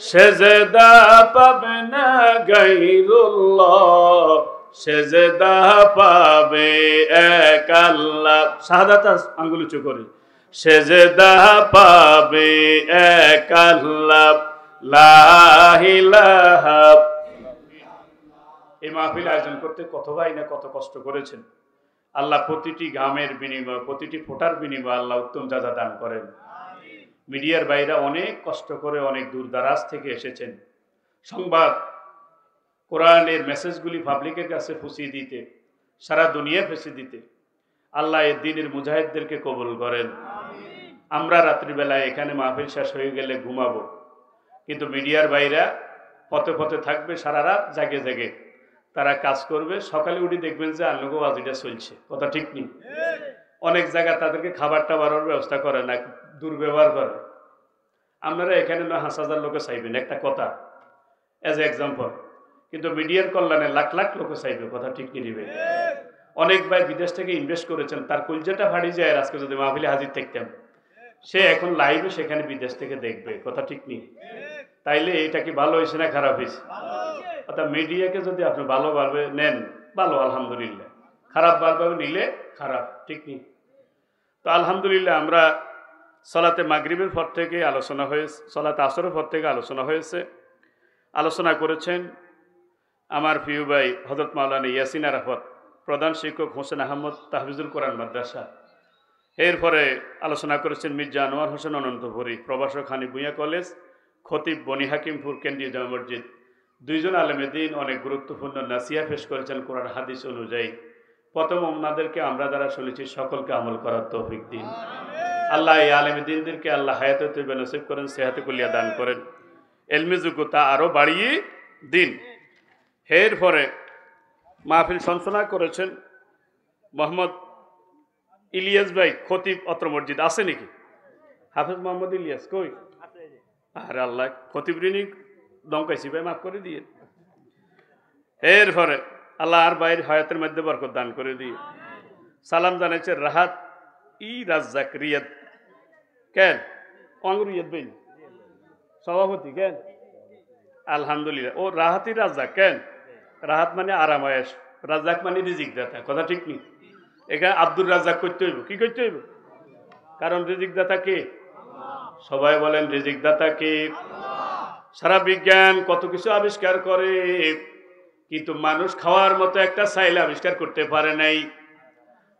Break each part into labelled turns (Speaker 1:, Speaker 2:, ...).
Speaker 1: সেজদা পাবে না গায়রুল্লাহ, সেজদা পাবে এক আল্লাহ। শাহাদাত আঙ্গুল উঁচু করে, সেজদা পাবে এক আল্লাহ, লা ইলাহা। এই মাহফিল আয়োজন করতে কত ভাই না কত কষ্ট করেছেন। আল্লাহ প্রতিটি ঘামের বিনিময়, প্রতিটি ফোঁটার বিনিময় আল্লাহ উত্তম যাজা দান করেন। মিডিয়ার বাইরা অনেক কষ্ট করে অনেক দূর দারাজ থেকে এসেছেন সংবাদ কোরআনের মেসেজগুলি পাবলিকের কাছে পৌঁছে দিতে, সারা দুনিয়া পৌঁছে দিতে। আল্লাহ এর দিনের মুজাহিদদেরকে কবুল করেন। আমরা রাত্রিবেলায় এখানে মাহফিল শেষ হয়ে গেলে ঘুমাবো, কিন্তু মিডিয়ার বাইরা পথে পথে থাকবে, সারা রাত জাগে জাগে তারা কাজ করবে। সকালে উঠে দেখবেন যে আল্লাহ ওয়াজিটা চলছে, কথা ঠিক নেই। অনেক জায়গা তাদেরকে খাবার টাবারের ব্যবস্থা করে না, দুর্ব্যবহার করে। আপনারা এখানে ৫,০০০ লোকে চাইবেন একটা কথা, এজ এ এক্সাম্পল, কিন্তু মিডিয়ার কল্যাণে লাখ লাখ লোকে চাইবে, কথা ঠিক নিবে। অনেক ভাই বিদেশ থেকে ইনভেস্ট করেছেন, তার কলজাটা ফাড়ি যায় আজকে যদি মাহফিলে হাজির থাকতাম। সে এখন লাইভে সেখানে বিদেশ থেকে দেখবে, কথা ঠিক নেই। তাইলে এটা কি ভালো হয়েছে না খারাপ হয়েছে? অর্থাৎ মিডিয়াকে যদি আপনি ভালোভাবে নেন, ভালো, আলহামদুলিল্লাহ। খারাপ ভাবে নিলে খারাপ, ঠিক নেই। তো আলহামদুলিল্লাহ আমরা সালাতে মাগরিবের পর থেকে আলোচনা হয়েছে, সালাতে আসরের পর থেকে আলোচনা হয়েছে। আলোচনা করেছেন আমার প্রিয় ভাই হযরত মাওলানা ইয়াসিন আরাফাত, প্রধান শিক্ষক হোসেন আহমদ তাহফিজুল কোরআন মাদ্রাসা। এরপরে আলোচনা করেছেন মির্জা আনোয়ার হোসেন অনন্তপুরী, প্রভাষক হানি ভূঁইয়া কলেজ, খতিব বনি হাকিমপুর কেন্দ্রীয় জামে মসজিদ। দুইজন আলেমে দ্বীন অনেক গুরুত্বপূর্ণ নাসিহা পেশ করেছেন কোরআন হাদিস অনুযায়ী। প্রথম ওনাদেরকে আমরা যারা শুনেছি সকলকে আমল করার তৌফিক দিন। আল্লাহ এই আলেমে দ্বীনদেরকে আল্লাহ হায়াতে তৈয়বা নসিব করেন, সেহাতে কুলিয়া দান করেন, এলমি যোগ্যতা আরও বাড়িয়ে দিন। এরপরে মাহফিল সঞ্চালনা করেছেন মোহাম্মদ ইলিয়াস ভাই, খতিব অত্র মসজিদ। আছে নাকি হাফেজ মোহাম্মদ ইলিয়াস? কই? আরে আল্লাহ, খতিব ঋণী দমকাইছি ভাই, মাফ করে দিয়ে। এরপরে আল্লাহ আর ভাইয়ের হায়াতের মধ্যে বরকত দান করে দিয়ে। সালাম জানাইছে রাহাত ই রাজ্জাক রিয়াদ। কেন অঙ্গুর রিয়াদ ভাই সভাপতি? কেন আলহামদুলিল্লাহ। ও রাহাতি রাজ্জাক। কেন? রাহাত মানে আরামায়েশ, রাজ্জাক মানে রিজিক দাতা, কথা ঠিক নেই। এখানে আব্দুর রাজ্জাক করতে হইব। কি করতে হইব? কারণ রিজিক দাতা কে? সবাই বলেন রিজিক দাতা কে? সারা বিজ্ঞান কত কিছু আবিষ্কার করে, কিন্তু মানুষ খাওয়ার মতো একটা চাইল আবিষ্কার করতে পারে নাই।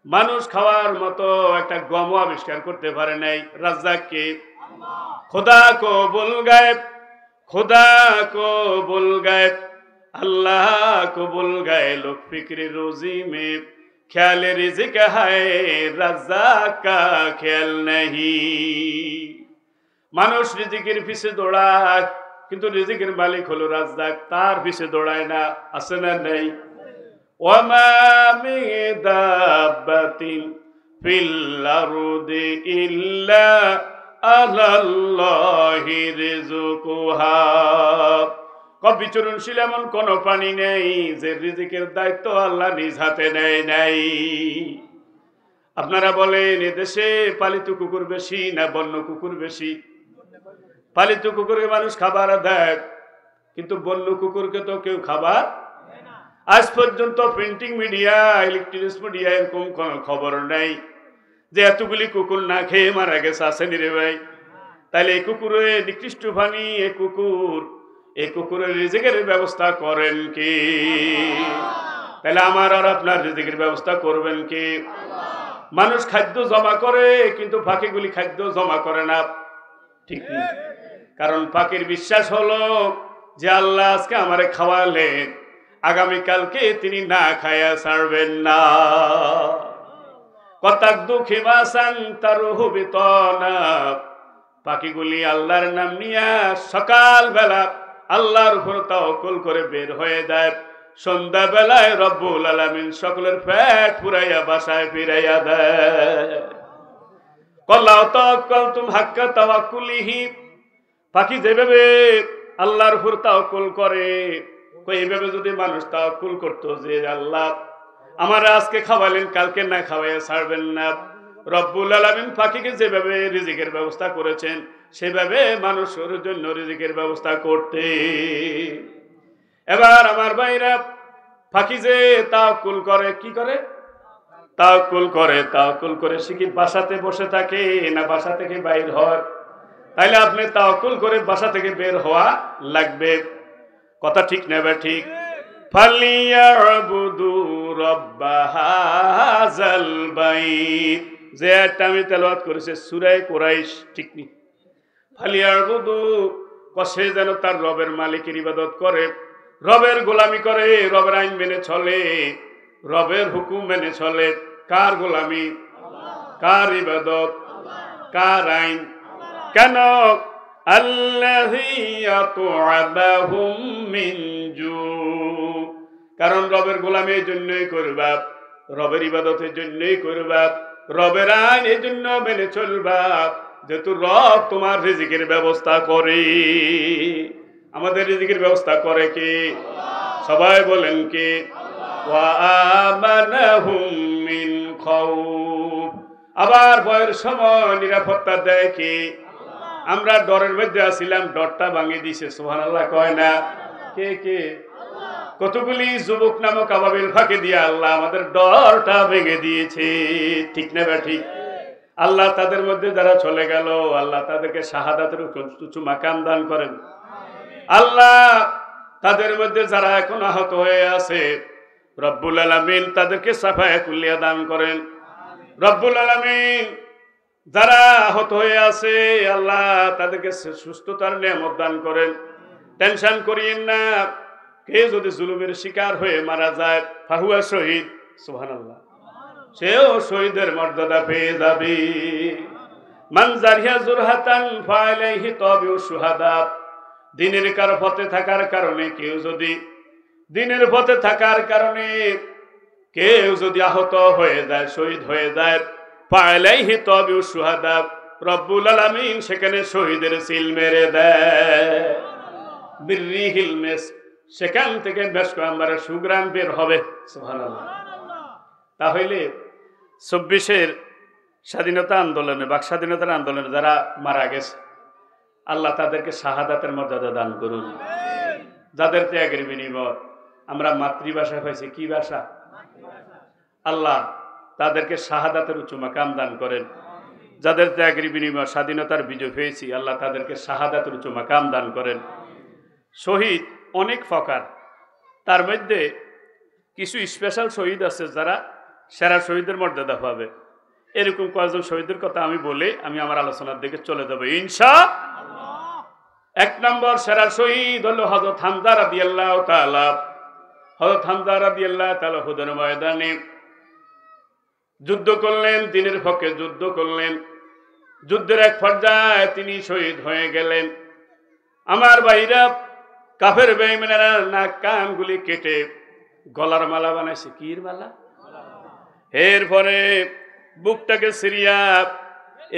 Speaker 1: মানুষ খাওয়ার মতো একটা গমও আবিষ্কার করতে পারে নাই। রাজ্জাক কে? খোদা কো বুল গায়েব, খোদা কো বুল গায়েব, अल्लाह को भूल गए लोग फिक्र रोजी में, ख्याल रिज़्क है रज़्ज़ाक का ख्याल नहीं। মানুষ রিজিকের পিছে দৌড়ায়, কিন্তু রিজিকের মালিক হলো রাজ্জাক, তার পিছে দৌড়ায় না। আছে না নাই? ওয়ামা মিন দাব্বাতিন ফিল আরদি ইল্লা আলাল্লাহি রিজকুহা। বিচরণশীল এমন কোন প্রাণী নেই যে রিজিকের দায়িত্ব আল্লাহ নিজ হাতে নেয় নাই। আপনারা বলেন এদেশে পালিত কুকুর বেশি না বন্য কুকুর বেশি? পালিত কুকুরকে মানুষ খাবার দেয়, কিন্তু বন্য কুকুরকে তো কেউ খাবার। আজ পর্যন্ত প্রিন্টিং মিডিয়া, ইলেকট্রনিক্স মিডিয়া এরকম কোনো খবর নেই যে এতগুলি কুকুর না খেয়ে মারা গেছে। আসেনি রে ভাই? তাহলে এই কুকুরের নিকৃষ্ট প্রাণী, এই কুকুরের রিজিকের ব্যবস্থা করেন কি? তাহলে আমার আর আপনার রিজিকের ব্যবস্থা করবেন কি? মানুষ খাদ্য জমা করে, কিন্তু পাখিগুলি খাদ্য জমা করে না, ঠিক না? কারণ পাখির বিশ্বাস হলো যে আল্লাহ আজকে আমারে খাওয়ালেন, আগামীকালকে তিনি না খায়া ছাড়বেন না। কতাক দুঃখী বাসান তারুহু বিতনা। পাখিগুলি আল্লাহর নাম নিয়ে সকাল বেলা আল্লাহর উপর তাওয়াক্কুল করে বের হয়ে যায়, সন্ধ্যা বেলায় রব্বুল আলামিন সকলের পেট পুরাইয়া বাসায় ফিরাইয়া দেয়। কল্লাহ তাওয়াক্কালতুম হাক্কা তাওয়াক্কুলিহি। পাখি যেভাবে আল্লাহর উপর তাওয়াক্কুল করে, এইভাবে যদি মানুষ তাওয়াক্কুল করতো যে আল্লাহ আমার আজকে খাওয়ালেন, কালকে না খাওয়াইয়া ছাড়বেন না। রব্বুল আলামিন পাখিকে যেভাবে রিজিকের ব্যবস্থা করেছেন, সেভাবে মানুষের জন্য রিজিকের ব্যবস্থা করতে। এবার আমার ভাইরা ফাঁকি যে তাওয়াক্কুল করে, কি করে? তাওয়াক্কুল করে শিখি বাসাতে বসে থাকে না বাসা থেকে বাইর হয়? তাইলে আপনি তাওয়াক্কুল করে বাসা থেকে বের হওয়া লাগবে। কথা ঠিক নেবে ঠিক? ফালিয়াবুদু রাব্বা হাযাল বাইত, যে একটা আমি তেলাওয়াত করেছি সূরা কুরাইশ, ঠিক নি? ফালিয়াবুদু, কসে যেন তার রবের মালিকের ইবাদত করে, রবের গোলামি করে, রবের আইন মেনে চলে, রবের হুকুম মেনে চলে। কার গোলামি? কার ইবাদত? কার আইন? কেন? আল্লাযী আত'আমাহুম মিন জু, কারণ রবের গোলামি এই জন্যই করবা, রবের ইবাদতের জন্যই করবা, রবের আইন এই জন্য মেনে চলবা যেহেতু রব তোমার রিজিকের ব্যবস্থা করে। আমাদের রিজিকের ব্যবস্থা করে কে? সবাই বলেন কে? ওয়া আমানাহুম মিন খাউফ, আবার ভয়ের সময় নিরাপত্তা দেয় কে? আমরা ডরের মধ্যে আছিলাম, ডরটা ভাঙিয়ে দিছে, সুবহানাল্লাহ কয় না? কে কে? কতগুলি যুবক নামক আবাবিল ফাঁকে দিয়ে আল্লাহ আমাদের ডরটা ভেঙে দিয়েছে, ঠিক না ঠিক? আল্লাহ তাদের মধ্যে যারা চলে গেল, আল্লাহ তাদেরকে শাহাদাতের উঁচু মাকাম দান করেন। আল্লাহ তাদের মধ্যে যারা এখন আহত হয়ে আছে, রব্বুল আলামিন তাদেরকে সাফায়ে কুল্লিয়া দান করেন। রব্বুল আলামিন যারা আহত হয়ে আছে, আল্লাহ তাদেরকে সুস্থতার নিয়ামত দান করেন। টেনশন করিয়েন না, কে যদি জুলুমের শিকার হয়ে মারা যায় ফাহুয়া শহীদ, সুবহানাল্লাহ, সেও শহীদের মর্যাদা পেয়ে যাবে। মান জারিয়া জুরহাতান ফালাইহি তাবিউ শুহাদা, দিনের কার পথে থাকার কারণে কেউ যদি দিনের পথে থাকার কারণে কেউ যদি আহত হয়ে যায়, শহীদ হয়ে যায়, ফালাইহি তাবিউ শুহাদা, রব্বুল আলামিন সেখানে শহীদের সিল মেরে দেয়। বিররিহিল মিস, সেখান থেকে মেশক আম্বারের সুগ্রাণ বের হবে, সুবহানাল্লাহ। তাহলে ২৪-এর স্বাধীনতা আন্দোলনে, বাক স্বাধীনতার আন্দোলনে যারা মারা গেছে, আল্লাহ তাদেরকে শাহাদাতের মর্যাদা দান করুন। যাদের ত্যাগের বিনিময় আমরা মাতৃভাষা পাইছি, কি ভাষা? আল্লাহ তাদেরকে শাহাদাতের উচ্চ মাকাম দান করেন। যাদের ত্যাগের বিনিময় স্বাধীনতার বিজয় পেয়েছি, আল্লাহ তাদেরকে শাহাদাতের উচ্চ মাকাম দান করেন। শহীদ অনেক প্রকার, তার মধ্যে কিছু স্পেশাল শহীদ আছে যারা সেরা শহীদের মর্যাদা পাবে। এরকম কয়েকজন শহীদের কথা আমি বলে আমি আমার আলোচনার দিকে চলে যাব ইনশাআল্লাহ। ১ নম্বর সেরা শহীদ হলো হযরত হামজা রাদিয়াল্লাহু তাআলা। হযরত হামজা রাদিয়াল্লাহু তাআলা হুদের ময়দানে যুদ্ধ করলেন, দ্বীনের পক্ষে যুদ্ধ করলেন। যুদ্ধের এক পর্যায়ে তিনি শহীদ হয়ে গেলেন। আমার ভাইরা, কাফের বেঈমানেরা নাক কানগুলি কেটে গলার মালা বানাইছে। কির মালা? এরপরে বুকটাকে সিরিয়া,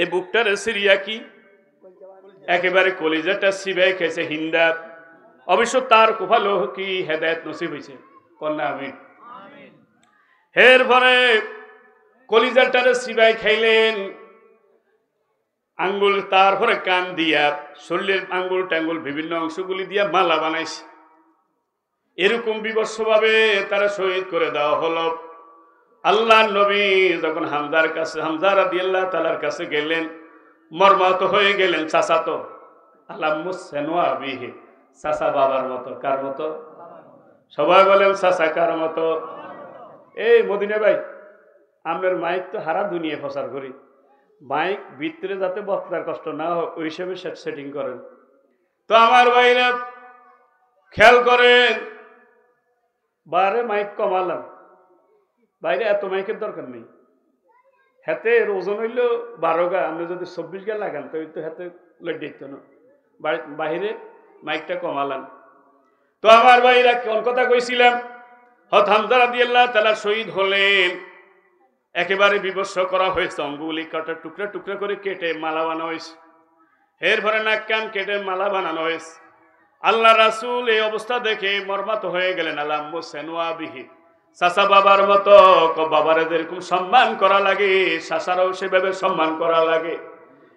Speaker 1: এই বুকটারে সিরিয়া কি একেবারে কলিজাটা সিবাই খেয়েছে হিন্দা। অবশ্য তার কোফালো কি হেদায়েত নসিব হয়েছে, কন্যা আমিন। এরপরে কলিজাটারে সিবাই খাইলেন, আঙ্গুল, তারপরে কান দিয়া, শরীরের আঙ্গুল টাঙ্গুল বিভিন্ন অংশগুলি দিয়া মালা বানাইছে। এরকম বিভৎসভাবে তারা শহীদ করে দেওয়া হলো। আল্লাহ নবী যখন হামজা রাদিয়াল্লাহু তাআলার কাছে গেলেন, মর্মাহত হয়ে গেলেন। চাচাতো আলামুসসানুয়া বিহি, চাচা বাবার মতো। কার মতো? সবাই বলেন চাচা কার মতো? এই মদিনা ভাই, আপনার মাইক তো হারা দুনিয়া প্রচার করি, মাইক ভিতরে যাতে বক্তার কষ্ট না হয় ওই হিসেবে সেটিং করেন। তো আমার ভাইরা খেয়াল করেন, বারে মাইক কমালাম, বাইরে এত মাইকের দরকার নেই। হাতে ওজন হইল 12 গা, আপনি যদি 24 গা লাগান তো হাতে লড়িত না, বাহিরে মাইকটা কমালাম। তো আমার ভাইরা কোন কথা কইছিলাম, হযরত হামজা রাদিয়াল্লাহু তাআলা শহীদ হলেন। একেবারে বিভৎস করা হয়েছে, অঙ্গুলি কাটা টুকরা টুকরা করে কেটে মালা বানানো হয়েছে। এরপরে নাক কান কেটে মালা বানানো হয়েছে। আল্লাহ রাসূল এই অবস্থা দেখে মর্মাহত হয়ে গেলেন। আলামুসসানুয়া বিহি, চাচা বাবার মতো। বাবারে যেরকম সম্মান করা লাগে, চাচারাও সেভাবে সম্মান করা লাগে।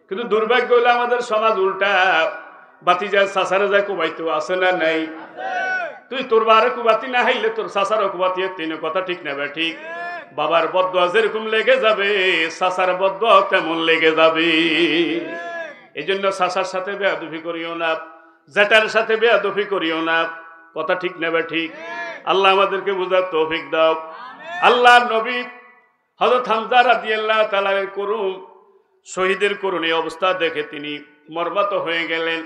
Speaker 1: কিন্তু দুর্ভাগ্য হলো আমাদের সমাজ উল্টা, বাতি যায় চাচারে যায় কুবাইতো, আছে না নাই? তুই তোর বারে কুবাতি না হাইলে তোর চাচারও কুবাতি, তিন কথা ঠিক না ভাই? ঠিক। বাবার বদুয়া যেরকম লেগে যাবে চাচার বদুয়া তেমন লেগে যাবে। এই জন্য চাচার সাথে বেয়াদবি করিও না, জেঠার সাথে বেয়াদবি করিও না, কথা ঠিক না ভাই? ঠিক। আল্লাহ আমাদেরকে বুঝার তৌফিক দাও। আল্লাহ নবী হযরত হামজা রাদিয়াল্লাহু তাআলা করুন শহীদের করুণী অবস্থা দেখে তিনি মর্মাহত হয়ে গেলেন।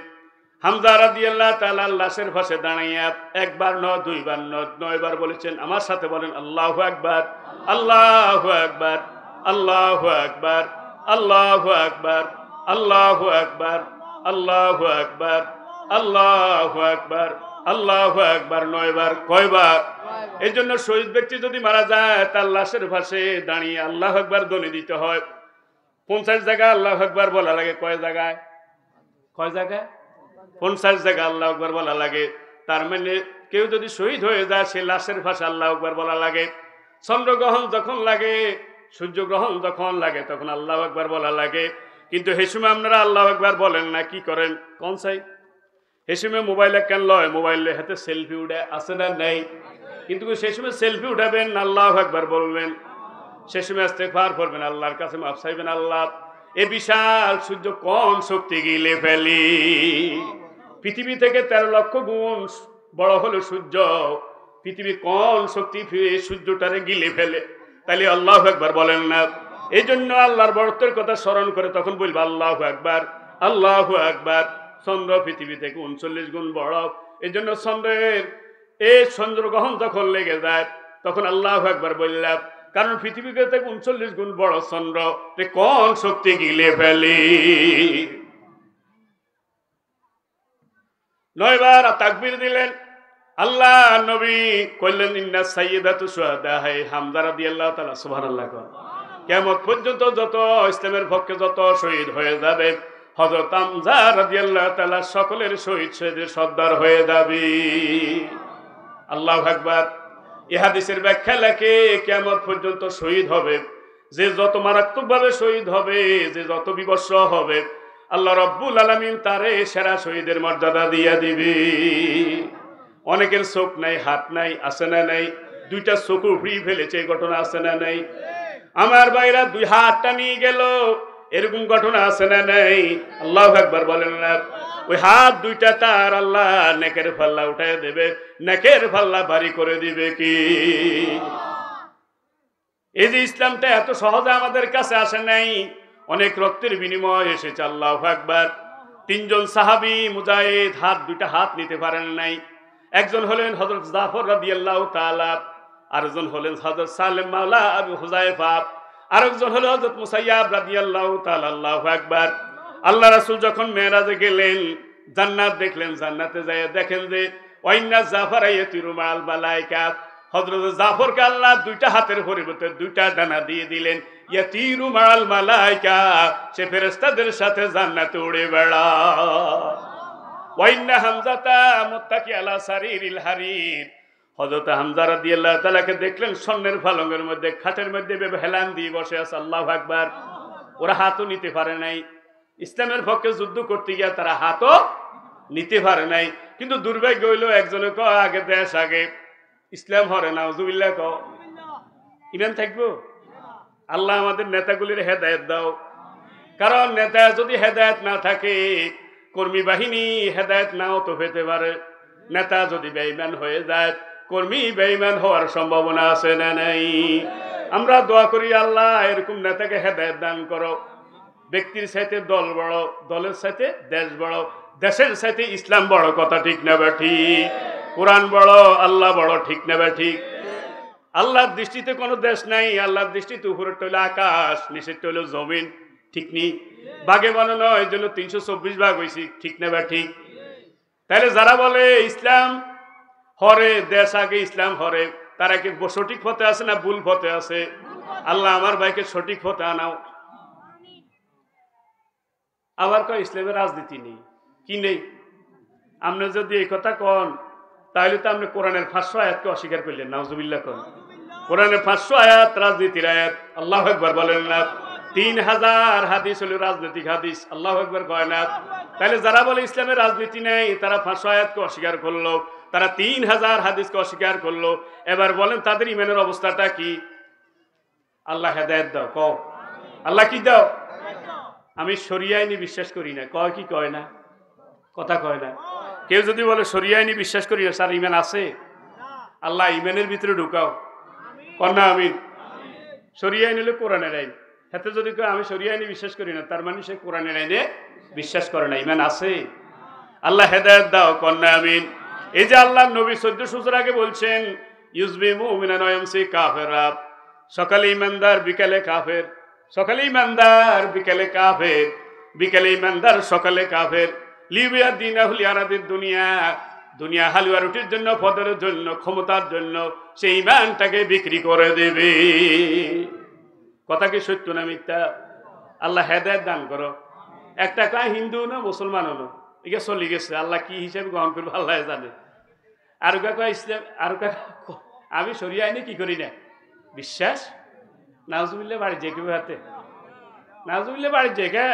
Speaker 1: হামজা রাদিয়াল্লাহু তাআলা লাশের পাশে দাঁড়াইয়া একবার নয়, দুইবার নয়, 9 বার বলেছেন। আমার সাথে বলেন আল্লাহু আকবার, আল্লাহু আকবার, আল্লাহু আকবার, আল্লাহু আকবার, আল্লাহু আকবার, আল্লাহু আকবার, আল্লাহু আকবার, আল্লাহু আকবার 9 বার। কয়বার? এই জন্য শহীদ ব্যক্তি যদি মারা যায় তার লাশের পাশে দাঁড়িয়ে আল্লাহু আকবার ধ্বনি দিতে হয়। 50 জায়গায় আল্লাহু আকবার বলা লাগে। কয় জায়গায়? 50 জায়গায় আল্লাহু আকবার বলা লাগে। তার মানে কেউ যদি শহীদ হয়ে যায় সে লাশের পাশে আল্লাহু আকবার বলা লাগে। চন্দ্রগ্রহণ যখন লাগে, সূর্যগ্রহণ যখন লাগে তখন আল্লাহু আকবার বলা লাগে। কিন্তু এই সময় আপনারা আল্লাহু আকবার বলেন না, কি করেন? কোন সাই এই সময় মোবাইলে কেন লয়, মোবাইলে হাতে সেলফি উঠে, আছে না নাই? কিন্তু সেই সময় সেলফি উঠাবেন, আল্লাহু আকবার বলবেন। সে সময় ইস্তেগফার করবেন, আল্লাহর কাছে মাফ চাইবেন। আল্লাহ এ বিশাল সূর্য কোন শক্তি গিলে ফেলি, পৃথিবী থেকে 13 লক্ষ গুণ বড় হলো সূর্য, পৃথিবী কোন শক্তি সূর্যটারে গিলে ফেলে? তাইলে আল্লাহু আকবার বলেন না। এই জন্য আল্লাহর বড়ত্বের কথা স্মরণ করে তখন বলবো আল্লাহু আকবার, আল্লাহু আকবার। চন্দ্র পৃথিবী থেকে 39 গুণ বড়। এই জন্য চন্দ্রের এই চন্দ্রগ্রহণ যখন লেগে যায় তখন আল্লাহু আকবার বললাম, কারণ পৃথিবী থেকে 39 গুণ বড় চন্দ্র, কোন শক্তি গিলে ফেলি। 9 বার তাকবীর দিলেন। আল্লাহ নবী কইলেন ইন্না সাইয়্যিদাতু শুহাদা হামজা রাদিয়াল্লাহু তাআলা, সুবহানাল্লাহ। কিয়ামত পর্যন্ত যত ইসলামের পক্ষে যত শহীদ হয়ে যাবে হযরত হামজা রাদিয়াল্লাহু তাআলা সকলের শহীদের সর্দার হয়ে যাবে। আল্লাহু আকবার। এই হাদিসের ব্যাখ্যা লেখে কিয়ামত পর্যন্ত শহীদ হবে যে যত মারাত্মকভাবে শহীদ হবে, যে যত বিবর্ষ হবে, আল্লাহ রাব্বুল আলামিন তারে সেরা শহীদের মর্যাদা দিয়ে দিবে। অনেকের চোখ নাই, হাত নাই, আছে না নাই? 2টা চোখ উড়িয়ে ফেলেছে, এই ঘটনা আছে না নাই? আমার ভাইরা 2 হাতটা নিয়ে গেল, এরকম ঘটনা আছে না নাই? আল্লাহু আকবার বলেন না। ওই হাত 2টা তার আল্লাহ নেকের পাল্লা উঠায় দেবে, নেকের পাল্লা ভারী করে দিবে। কি এই যে ইসলামটা এত সহজে আমাদের কাছে আসে নাই, অনেক রক্তের বিনিময় এসেছে। আল্লাহু আকবার। 3 জন সাহাবী মুজাহিদ 2টা হাত নিতে পারেন নাই। একজন হলেন হযরত জাফর রাদিয়াল্লাহু তাআলা, আরেকজন হলেন হযরত সালেম মাওলা আবু হুযায়ফা, আরেকজন হলো হযরত মুসাইয়াব রাদিয়াল্লাহু তাআলা। আল্লাহু আকবার। আল্লাহ রাসূল যখন মেরাজে গেলেন, জান্নাত দেখলেন, জান্নাতে যায় দেখেন যে ওয়াইন্না জাফর ইয়াতিরু মাল মালায়েকা, হযরত জাফরকে আল্লাহ 2টা হাতের পরিবর্তে 2টা ডানা দিয়ে দিলেন। ইয়াতিরু মাল মালায়েকা, সে ফেরেশতাদের সাথে জান্নাতে উড়ে বেড়ায়। ওয়াইন্না হামজাতা মুত্তাকি আলা সারিরিল হারির, হযরত হামজা রাদিয়াল্লাহু তাআলাকে দেখলেন স্বর্ণের পালঙ্কের মধ্যে, খাটের মধ্যে হেলান দিয়ে বসে আছে। আল্লাহু আকবার। ওরা হাতও নিতে পারে নাই। ইসলামের পক্ষে যুদ্ধ করতে গিয়ে তারা হাতও নিতে পারে নাই। কিন্তু দুর্ভাগ্য হইল একজনে আগে দেশ আগে ইসলাম হরে না, নাউজুবিল্লাহ। ইমান থাকবো। আল্লাহ আমাদের নেতাগুলির হেদায়েত দাও, কারণ নেতা যদি হেদায়েত না থাকে কর্মী বাহিনী হেদায়েত নাও তো পেতে পারে। নেতা যদি বেঈমান হয়ে যায় কর্মী বেঈমান হওয়ার সম্ভাবনা আছে না নাই? আমরা দোয়া করি আল্লাহ এরকম নেতাকে হেদায়েত দান করো। ব্যক্তির সাথে দল বড়, দলের সাথে দেশ বড়, দেশের সাথে ইসলাম বড়, কথা ঠিক না বা ঠিক? কোরআন বড়, আল্লাহ বড়, ঠিক না বা ঠিক? আল্লাহর দৃষ্টিতে কোনো দেশ নাই, আল্লাহর দৃষ্টিতে উপরেরটা হলো আকাশ, নিচেরটা হলো জমিন, ঠিক নি? ভাগে বানানো এই জন্য 324 ভাগ হয়েছি, ঠিক না বা ঠিক? তাহলে যারা বলে ইসলাম হরে, দেশ আগে ইসলাম হরে, তারা কি সঠিক পথে আছে না ভুল পথে আছে? আল্লাহ আমার ভাইকে সঠিক পথে আনাও। আবার কয় ইসলামের রাজনীতি নেই, কি নেই? আপনি যদি এই কথা কন তাহলে তো আপনি কোরআনের 500 আয়াতকে অস্বীকার করলেন, নাউজুবিল্লাহ। কোন কোরআনের 500 আয়াত রাজনীতির আয়াত। আল্লাহু আকবার বলেন না। 3000 হাদিস হলো রাজনৈতিক হাদিস। আল্লাহু আকবার কয় না? তাহলে যারা বলে ইসলামের রাজনীতি নেই তারা 500 আয়াতকে অস্বীকার করলো, তারা 3000 হাদিসকে অস্বীকার করলো। এবার বলেন তাদের ইমানের অবস্থাটা কি? আল্লাহ হেদায়েত দাও, কও আল্লাহ কি দাও। আমি শরিয়া আইনি বিশ্বাস করি না, কয় কি কয় না? কথা কয় না। কেউ যদি বলে শরিয়া আইনি বিশ্বাস করি না, স্যার ইমান আছে? আল্লাহ ইমানের ভিতরে ঢুকাও, কন্যা আমিন। শরিয়া আইন হলো কোরআনের আইন। হাতে যদি কেউ আমি শরিয়া আইনি বিশ্বাস করি না, তার মানে সে কোরআনের আইনে বিশ্বাস করে না, ইমান আছে। আল্লাহ হেদায়েত দাও, কন্যা আমিন। এই যে আল্লাহ নবী 1400 বছর আগে বলছেন ইউজবি মুমিনান ওয়া ইয়ামসি কাফিরা, সকালে ইমানদার বিকালে কাফের, সকালে ইমানদার বিকালে কাফের, বিকালে ইমানদার সকালে কাফের। লিবিয়া দিনাহু লিয়ারাদিদ দুনিয়া, দুনিয়া হালুয়া রুটির জন্য, পদের জন্য, ক্ষমতার জন্য সেই ইমানটাকে বিক্রি করে দেবে। কথা কি সত্য না মিথ্যা? আল্লাহ হেদায়েত দান করো। একটা কয় হিন্দু না মুসলমান হলো, এটা চলে গেছে, আল্লাহ কি হিসেবে গ্রহণ করবে আল্লাহ জানে। আর কয় ইসলাম, আর আমি শরিয়া আইনে কি করি না বিশ্বাস। নাউজুবিল্লাহ বাড়ি যে কেউ হাতে, নাউজুবিল্লাহ বাড়ি যে কে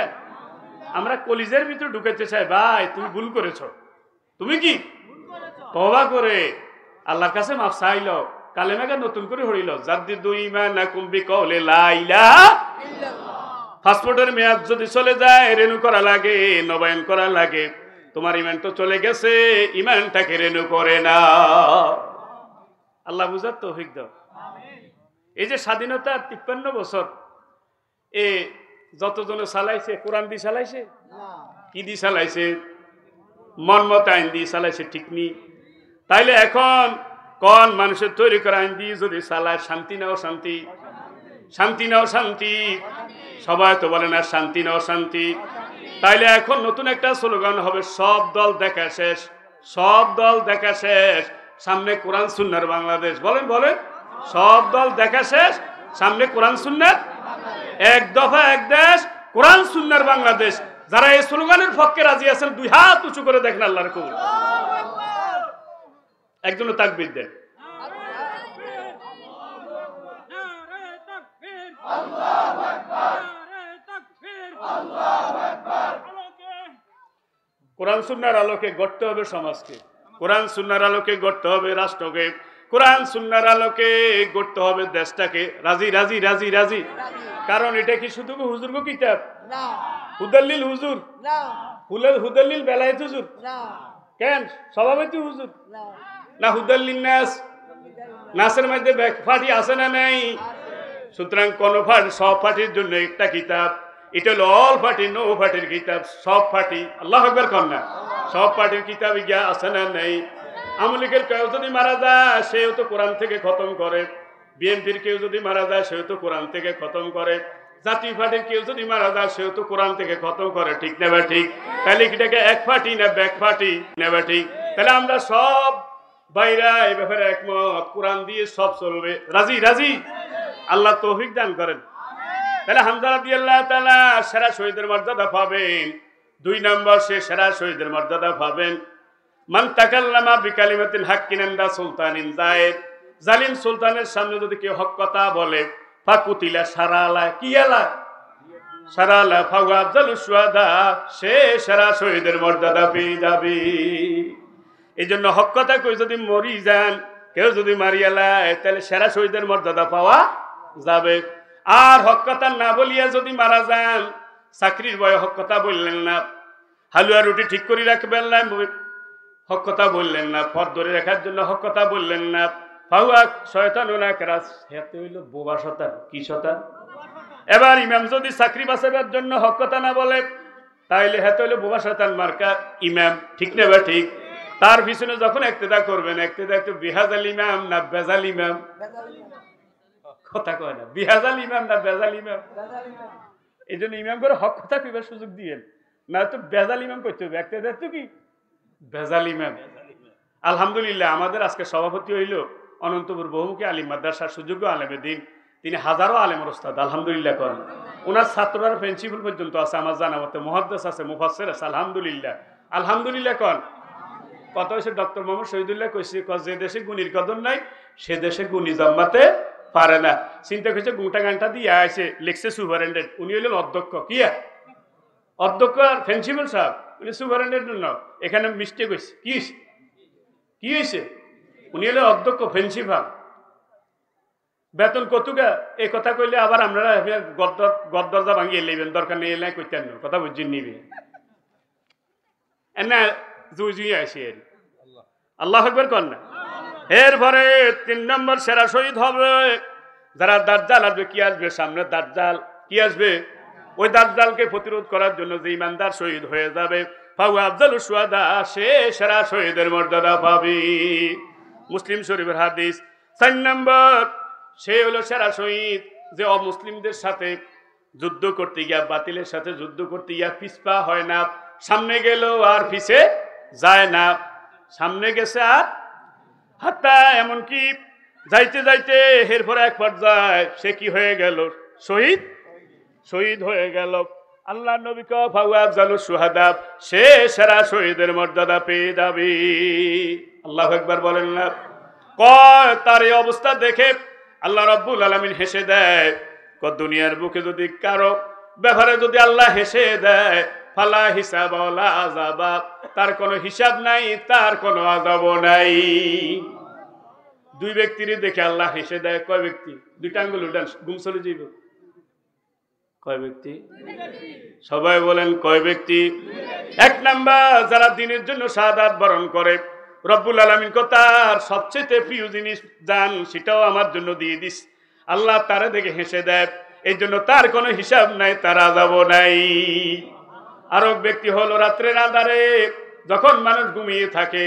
Speaker 1: আমরা কলিজের ভিতরে ঢুকাইতে চাই। ভাই তুমি ভুল করেছ, তুমি কি তওবা করে আল্লাহর কাছে মাফ চাইলো, কালেমাকে নতুন করে হইল। জাদ্দিদু ঈমানাকুম বিকাউলি লা ইলাহা ইল্লাল্লাহ। পাসপোর্টের মেয়াদ যদি চলে যায় রিনিউ করা লাগে, নবায়ন করা লাগে। তোমার ইমান তো চলে গেছে, ইমানটাকে রিনিউ করে না। আল্লাহ বুঝার তৌফিক দাও। এই যে স্বাধীনতা 53 বছর এ যতজনে চালাইছে, কোরআন দিয়ে চালাইছে, কি দিয়ে চালাইছে? মনমত আইন দিয়ে চালাইছে, ঠিক নি? তাইলে এখন কোন মানুষের তৈরি করা আইন দিয়ে যদি চালায়, শান্তি নাও শান্তি, শান্তি নাও শান্তি, সবাই তো বলে না শান্তি নাও শান্তি। তাইলে এখন নতুন একটা স্লোগান হবে, সব দল দেখা শেষ, সব দল দেখা শেষ, সামনে কোরআন সুন্নাহর বাংলাদেশ। বলেন বলেন, সব দল দেখা শেষ, সামনে কোরআন সুন্নাহর, এক দফা এক দেশ, কোরআন সুন্নাহর বাংলাদেশ। যারা এই স্লোগানের পক্ষে রাজি আছেন দুই হাত উঁচু করে দেখেন আল্লাহর কবুল। একজন তাকবীর দেন। কোরআন সুন্নাহর আলোকে গড়তে হবে সমাজকে, কোরআন সুন্নাহর আলোকে গড়তে হবে রাষ্ট্রকে, কোরআন সুন্নাহর আলোকে গড়তে হবে দেশটাকে। রাজি রাজি রাজি রাজি। কারণ এটা কি শুধু হুজুর গো কিতাব না, হুদাল্লিল হুজুর না, হুদাল্লিল বেলায়েত হুজুর না, কেন সভাপতি হুজুর না, না হুদাল্লিল নাস, নাসের মধ্যে ফাটি আছে না নাই? সুতরাং কোন ফাটি, সব ফাটির জন্য একটা কিতাব। এটা হলো অল ফাটি, নো ফাটির কিতাব, সব ফাটি। আল্লাহু আকবার কর না, সব ফাটির কিতাব ইয়া আছে না নাই? আওয়ামী লীগের কেউ যদি মারা যায় সেও তো কোরআন থেকে খতম করে, বিএনপির কেউ যদি মারা যায় সেও তো কোরআন থেকে খতম করে, জাতীয় পার্টির কেউ যদি মারা যায় সেও তো কোরআন থেকে খতম করে, ঠিক না বা ঠিক? তাহলে এটাকে এক ফাটি না ব্যাক ফাটি না বা ঠিক? তাহলে আমরা সব বাইরা এই ব্যাপারে একমত, কোরআন দিয়ে সব চলবে। রাজি রাজি? আল্লাহ তৌফিক দান করেন। তাহলে হামজা রাদিয়াল্লাহু তাআলা সেরা শহীদের মর্যাদা পাবেন। 2 নম্বর, সে সেরা শহীদের মর্যাদা পাবেন মান তাকাল্লামা বিকালিমাতিন হাক্কিন ইনদা সুলতানিন জায়েদ। জালিম সুলতানের সামনে যদি কেউ হক কথা বলে, ফাকুতিলা সারালা, কি আলা সারালা ফাওয়াজাল শুহাদা, সে সেরা শহীদের মর্যাদা পেয়ে যাবে। এই জন্য হক কথা কই যদি মরি যান, কেউ যদি মারিয়া লায়, তাহলে সেরা শহীদের মর্যাদা পাওয়া যাবে। আর হক কথা না বলিয়া যদি মারা যান, চাকরির বয়ে হক কথা বললেন না, হালুয়া রুটি ঠিক করে রাখবেন না, হক কথা বললেন না, পথ ধরে রাখার জন্য হক কথা বললেন না, ফাহুয়া শয়তানুন আকরাস, হেতে হইল বোবা শয়তান। কি শয়তান? এবার ইমাম যদি চাকরি বাঁচাবার জন্য হক কথা না বলে, তাইলে হেতে হইল বোবা শয়তান মার্কা ইমাম, ঠিক না বা ঠিক? তার পিছনে যখন ইক্তেদা করবেন, ইক্তেদা একটু বিহাজাল ইমাম না বেজাল ইমাম? কথা কয় না, বিহাজাল ইমাম না বেজাল ইমাম? এই জন্য ইমাম করে হক কথা কইবার সুযোগ দিয়েন, না তো বেজাল ইমাম করতে হবে। ইক্তেদা তো কি বেজাল ইমাম। আলহামদুলিল্লাহ, আমাদের আজকে সভাপতি হইল অনন্তপুর বহুমুখী আলিম মাদ্রাসার সুযোগ্য আলেমে দিন, তিনি হাজারো আলেমের ওস্তাদ। আলহামদুলিল্লাহ করেন। ওনার ছাত্ররা প্রিন্সিপাল পর্যন্ত আছে আমার জানা মতে, মুহাদ্দিস আছে, মুফাসসির আছে। আলহামদুলিল্লাহ, আলহামদুলিল্লাহ কন। কত হয়েছে ডক্টর মোহাম্মদ শহীদুল্লাহ কইছে, যে দেশে গুণীর কদর নাই সে দেশে গুণী জন্মাতে পারে না। চিন্তা করছে গোটা গানটা দিয়ে আসে, লিখছে সুপারিনটেন্ডেন্ট, উনি হলেন অধ্যক্ষ। কি অধ্যক্ষ আর প্রিন্সিপাল সাহেব, উনি সুপারিনটেন্ডেন্ট না, এখানে মিস্টেক হয়েছে। কি হয়েছে? উনি হলেন অধ্যক্ষ, প্রিন্সিপাল। বেতন কতুকা এই কথা কইলে আবার আমরা গদ্দরজা ভাঙিয়ে নেবেন, দরকার নেই এলাই করতেন না, কথা বুঝছেন নিবে না, জুই আসে এর। আল্লাহ আকবার কর না। এরপরে 3 নম্বর সেরা শহীদ হবে যারা দাজ্জাল আসবে। কি আসবে সামনে? দাজ্জাল। কি আসবে? ওই দাজ্জালকে প্রতিরোধ করার জন্য যে ইমানদার শহীদ হয়ে যাবে, ফাওয়া আফজালুশ শুহাদা, সে সেরা শহীদের মর্যাদা পাবে। মুসলিম শরীফের হাদিস। 4 নম্বর, সে হলো সেরা শহীদ যে অমুসলিমদের সাথে যুদ্ধ করতে গিয়া, বাতিলের সাথে যুদ্ধ করতে গিয়া পিছপা হয় না, সামনে গেল আর পিছে যায় না, সামনে গেছে আর হাত্তা, এমনকি যাইতে যাইতে এরপরে এক পর্যায়ে সে কি হয়ে গেল? শহীদ হয়ে গেল। আল্লাহ নবী কয় ফাওয়া আফজালুশ শুহাদা, সে সেরা শহীদের মর্যাদা পেয়ে যাবে। আল্লাহু আকবার বলেন না। কয় তার এই অবস্থা দেখে আল্লাহ রাব্বুল আলামিন হেসে দেয়। দুনিয়ার বুকে যদি কারো ব্যাপারে যদি আল্লাহ হেসে দেয়, ফালা হিসাব ওয়ালা আযাবা, তার কোনো হিসাব নাই, তার কোনো আযাবও নাই। 2 ব্যক্তির দেখে আল্লাহ হেসে দেয়। কয় ব্যক্তি? 2টা আঙ্গুল উঠান, ঘুম চলে যাইব। কয় ব্যক্তি? সবাই বলেন কয় ব্যক্তি? 1 নাম্বার, যারা দ্বীনের জন্য শাহাদাত বরণ করে, রব্বুল আলামিন কো তার সবচেয়ে প্রিয় জিনিস জান, সেটাও আমার জন্য দিয়ে দিস। আল্লাহ তারে দেখে হেসে দেয়, এই জন্য তার কোনো হিসাব নাই, তার আযাবও নাই। আরো ব্যক্তি হলো রাত্রের আঁধারে যখন মানুষ ঘুমিয়ে থাকে,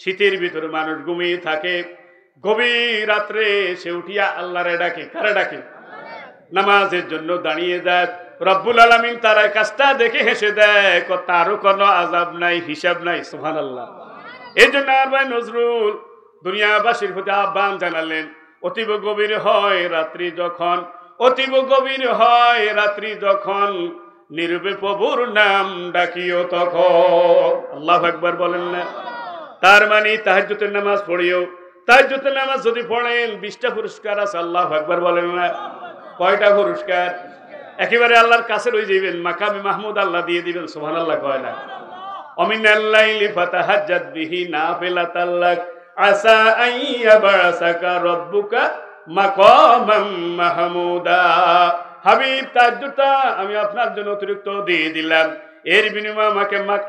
Speaker 1: শীতের ভিতরে মানুষ ঘুমিয়ে থাকে, গভীর রাত্রে সে উঠিয়া আল্লাহরে ডাকে। কারে ডাকে? নামাজের জন্য দাঁড়িয়ে যায়। রব্বুল আলামিন তার কাজটা দেখে হেসে দেয়, তারও কোনো আযাব নাই, হিসাব নাই। সুবহানাল্লাহ। এই জন্য আর ভাই নজরুল দুনিয়াবাসীর প্রতি আহ্বান জানালেন, অতীব গভীর হয় রাত্রি যখন, অতীব গভীর হয় রাত্রি যখন, নীরবে প্রভুর নাম ডাকিও তখন। আল্লাহু আকবার বলেন না। তার মানে তাহাজ্জুদের নামাজ পড়িও। তাহাজ্জুদের নামাজ যদি পড়েন 20টা পুরস্কার আছে। আল্লাহু আকবার বলেন না। কয়টা পুরস্কার? একেবারে আল্লাহর কাছে রয়ে যাবেন, মাকামে মাহমুদ আল্লাহ দিয়ে দিবেন। সুবহানাল্লাহ কয় না। অমিনাল লাইলি ফাতাহাজ্জাদ বিহি নাফিলাতাল লাক আসা আইয়াবাসাকা রাব্বুকা মাকামাম মাহমুদা। হাবিব, তাহাজ্জুদটা আমি আপনার জন্য অতিরিক্ত দিয়ে দিলাম, এর বিনিময়ে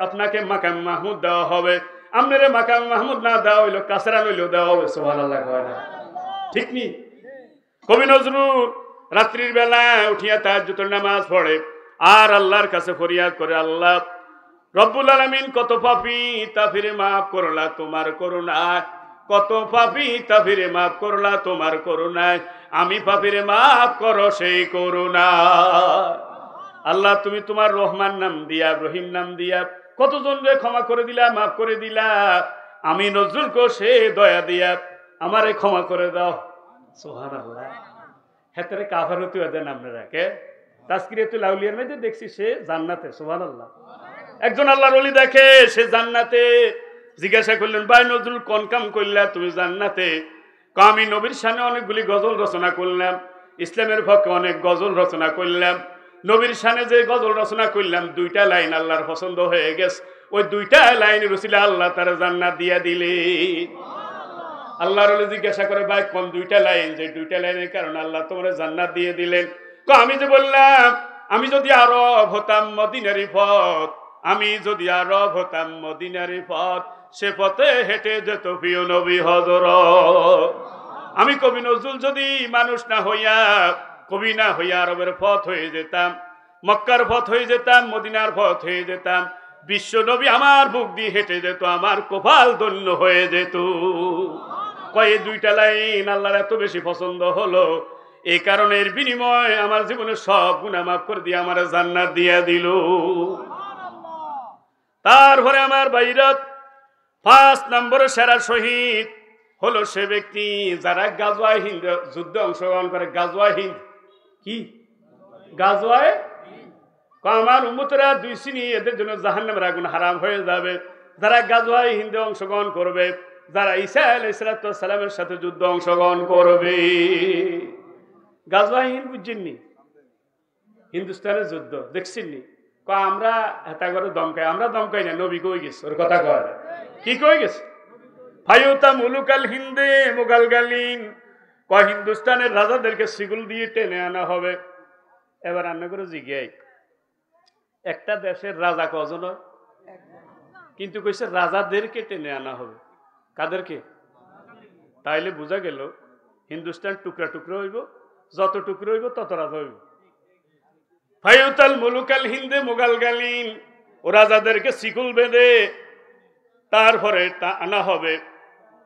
Speaker 1: আপনাকে মাকাম মাহমুদ দেওয়া হবে। আপনারে মাকাম মাহমুদ না দেওয়া হইলো, কাসরা লইলেও দেওয়া হবে। সুবহানাল্লাহ কয় না। ঠিক নি? কবি নজরুল রাত্রির বেলা উঠিয়া তাহাজ্জুদের নামাজ পড়ে আর আল্লাহর কাছে ফরিয়াদ করে, আল্লাহ রব্বুল আলামিন কত পাপী, তা ফিরে মাফ করলা তোমার করুণায়। কত পাপী, তা ফিরে মাফ করলা তোমার করুণায়। আমি পাপীরে মাফ করো সেই করুণা। আল্লাহ তুমি তোমার রহমান নাম দিয়া, রহিম নাম দিয়া কতজনকে ক্ষমা করে দিলা, মাফ করে দিলা। আমি নজরুলকে সে দয়া দিয়া আমারে ক্ষমা করে দাও। সুবহানাল্লাহ। হেতারে কাফারতি দেন আপনারা কে? তাজকিরাতুল আউলিয়ার মধ্যে দেখছি সে জান্নাতে। সুবহানাল্লাহ। একজন আল্লাহর ওলি দেখে সে জান্নাতে, জিজ্ঞাসা করলেন, ভাই নজরুল কোন কাম করলা তুমি জান্নাতে? আমি নবীর শানে অনেকগুলি গজল রচনা করলাম, ইসলামের পক্ষে অনেক গজল রচনা করলাম। নবীর শানে যে গজল রচনা করলাম 2টা লাইন আল্লাহর পছন্দ হয়ে গেছে, ওই 2টা লাইনের উসিলা আল্লাহ তার জান্নাত দিয়া দিলে। আল্লাহর ওলি জিজ্ঞাসা করে, ভাই কোন 2টা লাইন, যে 2টা লাইনের কারণে আল্লাহ তোমার জান্নাত দিয়ে দিলেন? আমি যে বললাম, আমি যদি আরব হতাম মদিনারি পথ, আমি যদি আরব হতাম মদিনারি পথ, সে পথে হেঁটে যেত প্রিয় নবী হযরত। আমি কবি নজরুল যদি মানুষ না হইয়া, কবি না হইয়া আরবের পথ হয়ে যেতাম, মক্কার পথ হয়ে যেতাম, মদিনার পথ হয়ে যেতাম, বিশ্ব নবী আমার বুক দিয়ে হেঁটে যেত, আমার কপাল ধন্য হয়ে যেত। কয়ে 2টা লাইন আল্লাহর এত বেশি পছন্দ হলো, এই কারণে এর বিনিময়ে আমার জীবনের সব গুনাহ মাফ করে দিয়ে আমার জান্নাত দিয়া দিল। তারপরে আমার ভাইরা 5 নম্বরে সেরা শহীদ হলো সে ব্যক্তি যারা গাজওয়ায়ে হিন্দ যুদ্ধে অংশগ্রহণ করে। গাজওয়ায়ে হিন্দ কি? গাজওয়ায়ে আমার উম্মতেরা 2 শ্রেণী, এদের জন্য জাহান্নামের আগুন হারাম হয়ে যাবে। যারা গাজওয়ায়ে হিন্দে অংশগ্রহণ করবে, যারা ঈসা আলাইহিস সালামের সাথে যুদ্ধ অংশগ্রহণ করবে। গাজওয়া হিন্দ বুঝছেননি? হিন্দুস্তানের যুদ্ধ দেখছেননি? আমরা হেতা করে দমকাই, আমরা দমকাই না, নবী কই গেছে, ওর কথা কয় কি কই গেছে? ফায়ুতা মুলুকাল হিন্দে মুগাল গালিন, হিন্দুস্তানের রাজাদেরকে সিগুল দিয়ে টেনে আনা হবে। এবার রান্না করে জিজ্ঞাই, একটা দেশের রাজা কজন হয়? কিন্তু কইছে রাজাদেরকে টেনে আনা হবে। কাদেরকে? তাইলে বোঝা গেল হিন্দুস্তান টুকরা টুকরা হইব, যত টুকরা হইব তত রাজা হইব। ফায়ুতাল মুলুকাল হিন্দে মুগাল গালিন, ও রাজাদেরকে শিকুল বেঁধে তারপরে তা আনা হবে।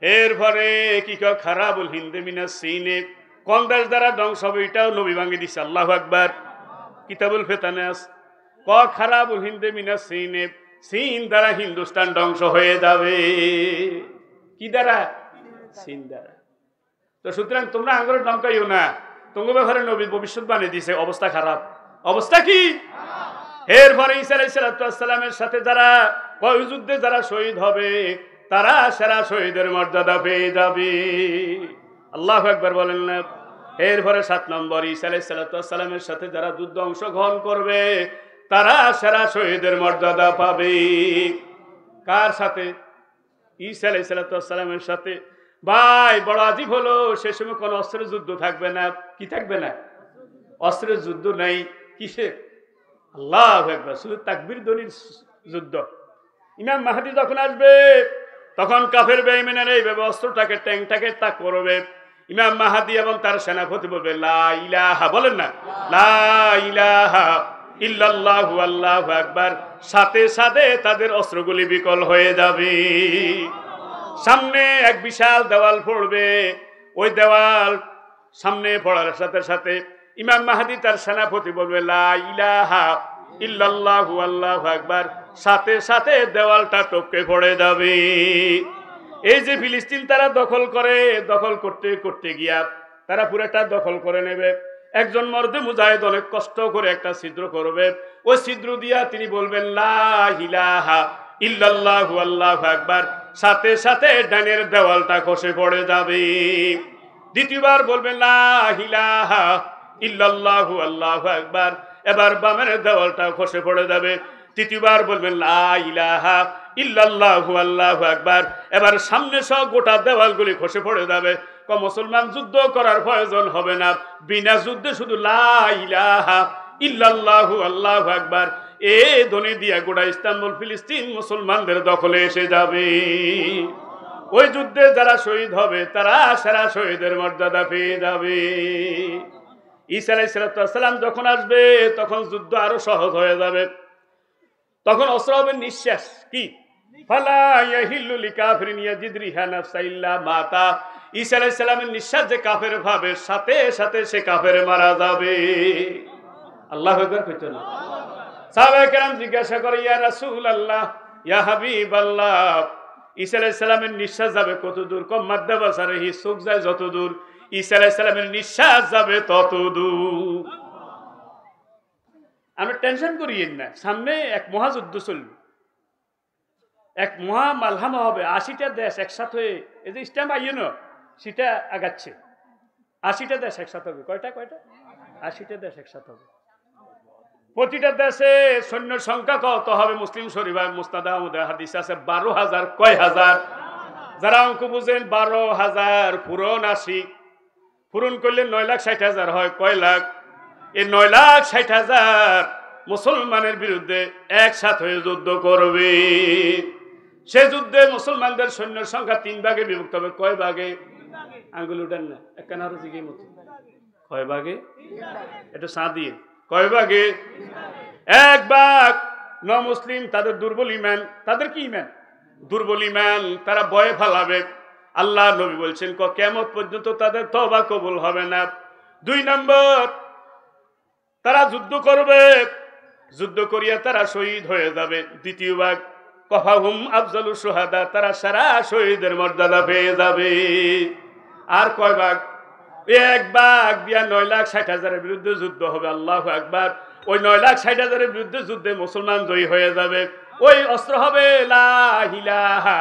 Speaker 1: এরপরে কি খারাবুল হিন্দে মিনা সিনে, কোন দেশ দ্বারা ধ্বংস হবে এটাও নবী ভাঙ্গি দিছে। আল্লাহু আকবার। কিতাবুল ফিতানে আছে খারাবুল হিন্দে মিনা সিনে, সিন দ্বারা হিন্দুস্তান ধ্বংস হয়ে যাবে। কি দ্বারা? সিন দ্বারা। তো সুতরাং তোমরা আঙ্গুরের দমকাইও না, তোমার ব্যাপারে নবী ভবিষ্যৎবাণী দিছে অবস্থা খারাপ। অবস্থা কি? এরপরে ঈসা আলাইহিস সালামের সাথে যারা যুদ্ধে যারা শহীদ হবে তারা সেরা শহীদের মর্যাদা পেয়ে যাবে। আল্লাহু আকবার বলেন না? এরপরে 7 নম্বর, ঈসা আলাইহিস সালামের সাথে যারা যুদ্ধ অংশগ্রহণ করবে তারা সেরা শহীদের মর্যাদা পাবে। কার সাথে? ঈসা আলাইহিস সালামের সাথে। ভাই বড় আজীব হলো, সে সময় কোনো অস্ত্রের যুদ্ধ থাকবে না। কি থাকবে না? অস্ত্রের যুদ্ধ নাই। কিসে? আল্লাহু আকবার, শুধু তাকবীর ধ্বনির যুদ্ধ। ইমাম মাহদী যখন আসবে তখন কাফের বেঈমানেরা এইভাবে অস্ত্রটাকে ট্যাংটাকে তাক করবে। ইমাম মাহদী এবং তার সেনাপতি বলবে লা ইলাহা, বলেন না লা ইলাহা ইল্লাল্লাহু আল্লাহু আকবার। সাথে সাথে তাদের অস্ত্রগুলি বিকল হয়ে যাবে। সামনে এক বিশাল দেওয়াল পড়বে, ওই দেওয়াল সামনে পড়ার সাথে সাথে ইমাম মাহদী তার সেনাপতি বলবে লা ইলাহা ইল্লাল্লাহু আল্লাহু আকবার। সাথে সাথে দেওয়ালটা টপকে পড়ে যাবে। এই যে ফিলিস্তিন তারা দখল করে, দখল করতে করতে গিয়া তারা পুরোটা দখল করে নেবে। একজন মর্দে মুজাহিদ অনেক কষ্ট করে একটা ছিদ্র করবে, ওই ছিদ্র দিয়া তিনি বলবেন লা ইলাহা ইল্লাল্লাহু আল্লাহু আকবার। সাথে সাথে ডানের দেওয়ালটা খসে পড়ে যাবে। দ্বিতীয়বার বলবেন লা ইলাহা ইল্লাল্লাহু আল্লাহু আকবার। এবার বামের দেওয়ালটা খসে পড়ে যাবে। তৃতীয়বার বলবেন লা ইলাহা ইল্লাল্লাহু আল্লাহু আকবার। এবার সামনে সহ গোটা দেওয়ালগুলি খসে পড়ে যাবে। মুসলমান যুদ্ধ করার প্রয়োজন হবে না, বিনা যুদ্ধে শুধু লা ইলাহা ইল্লাল্লাহু আল্লাহু আকবার এ ধ্বনি দিয়া গোটা ইস্তাম্বুল ফিলিস্তিন মুসলমানদের দখলে এসে যাবে। ওই যুদ্ধে যারা শহীদ হবে তারা সেরা শহীদের মর্যাদা পেয়ে যাবে। ঈসা আলাইহিস সালাম যখন আসবে তখন যুদ্ধ আরো সহজ হয়ে যাবে। তখন অস্ত্র হবে নিঃশ্বাস। কি? ফালা ইয়াহিল্লু লিকাফিরিন ইয়াজিদ রিহা নাফসা ইল্লা মাতা। ঈসা আলাইহিস সালামের নিঃশ্বাস যে কাফের ভাবে, সাথে সাথে সে কাফের মারা যাবে। আল্লাহু আকবার কইতো না? সাহাবায়ে কেরাম জিজ্ঞাসা করে ইয়া রাসূলুল্লাহ, ইয়া হাবিবাল্লাহ, ঈসা আলাইহিস সালামের নিঃশ্বাস যাবে কত দূর? কম মাদ্দা বাসারিহি, চোখ যায় যত দূর, ঈসা আলাইহিস সালামের নিঃশ্বাস যাবে তত দূর। আমরা টেনশন করিয়েন না, সামনে এক মহাযুদ্ধ চলবে, এক মহা মালহামা হবে। 80টা দেশ একসাথে হয়ে, এই যে ইসলাম আইয়ে না সেটা আগাচ্ছে। 80টা দেশ একসাথে হবে। কয়টা? 80টা দেশ একসাথে হবে। প্রতিটা দেশে সৈন্যের সংখ্যা কত হবে? মুসলিম শরীফ মুসনাদ আহমদে হাদিস আছে 12,000। কয় হাজার? যারা অঙ্ক বুঝেন 12,000 পূরণ 80, পূরণ করলে 9,60,000 হয়। কয় লাখ? এই 9,60,000 মুসলমানের বিরুদ্ধে একসাথে হয়ে যুদ্ধ করবে। সে যুদ্ধে মুসলমানদের সৈন্যের সংখ্যা 3 ভাগে বিভক্ত হবে। কয় ভাগে? আঙ্গুল উঠান না, একখানা আরো জিজ্ঞেস মতো। কয় ভাগে? এটা সা দিয়ে। কয় ভাগে? 1 ভাগ। মুসলিম তাদের দুর্বল ইমান। তাদের কি ইমান? দুর্বল ইমান। তারা ভয়ে ফালাবে। আল্লাহ নবী বলছেন কিয়ামত পর্যন্ত তাদের তওবা কবুল হবে না। 2 নম্বর, তারা যুদ্ধ করবে, যুদ্ধ করিয়া তারা শহীদ হয়ে যাবে। 2য় ভাগ, কফাহুম আফজালু শুহাদা, তারা সারা শহীদের মর্যাদা পেয়ে যাবে। আর কয় ভাগ? 1 ভাগ দিয়া 9,60,000 বিরুদ্ধে যুদ্ধ হবে। আল্লাহু আকবার। ওই 9,60,000 বিরুদ্ধে যুদ্ধে মুসলমান জয়ী হয়ে যাবে। ওই অস্ত্র হবে লা ইলাহা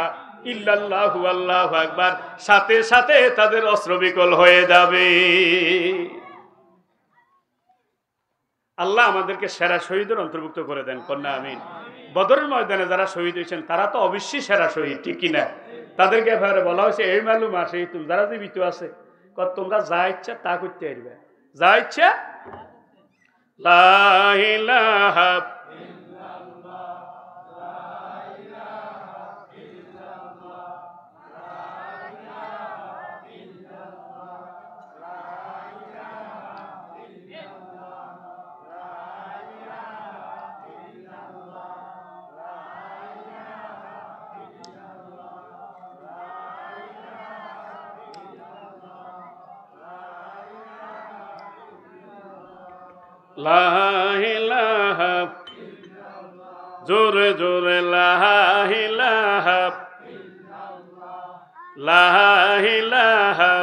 Speaker 1: ইল্লাল্লাহু আল্লাহু আকবার, সাথে সাথে তাদের অস্ত্র বিকল হয়ে যাবে। আল্লাহ আমাদেরকে সেরা শহীদের অন্তর্ভুক্ত করে দেন, কন্যা আমিন। বদরের ময়দানে যারা শহীদ হয়েছেন তারা তো অবশ্যই সেরা শহীদ, ঠিক কিনা? তাদেরকে এভাবে বলা হয়েছে এই মালুম আসে তুমি যারা জীবিত আছে তোমরা যা ইচ্ছা তা করতে পারবে, যা ইচ্ছা। লা ইলাহা লা ইলাহা, জোরে জোরে লা ইলাহা, লা ইলাহা,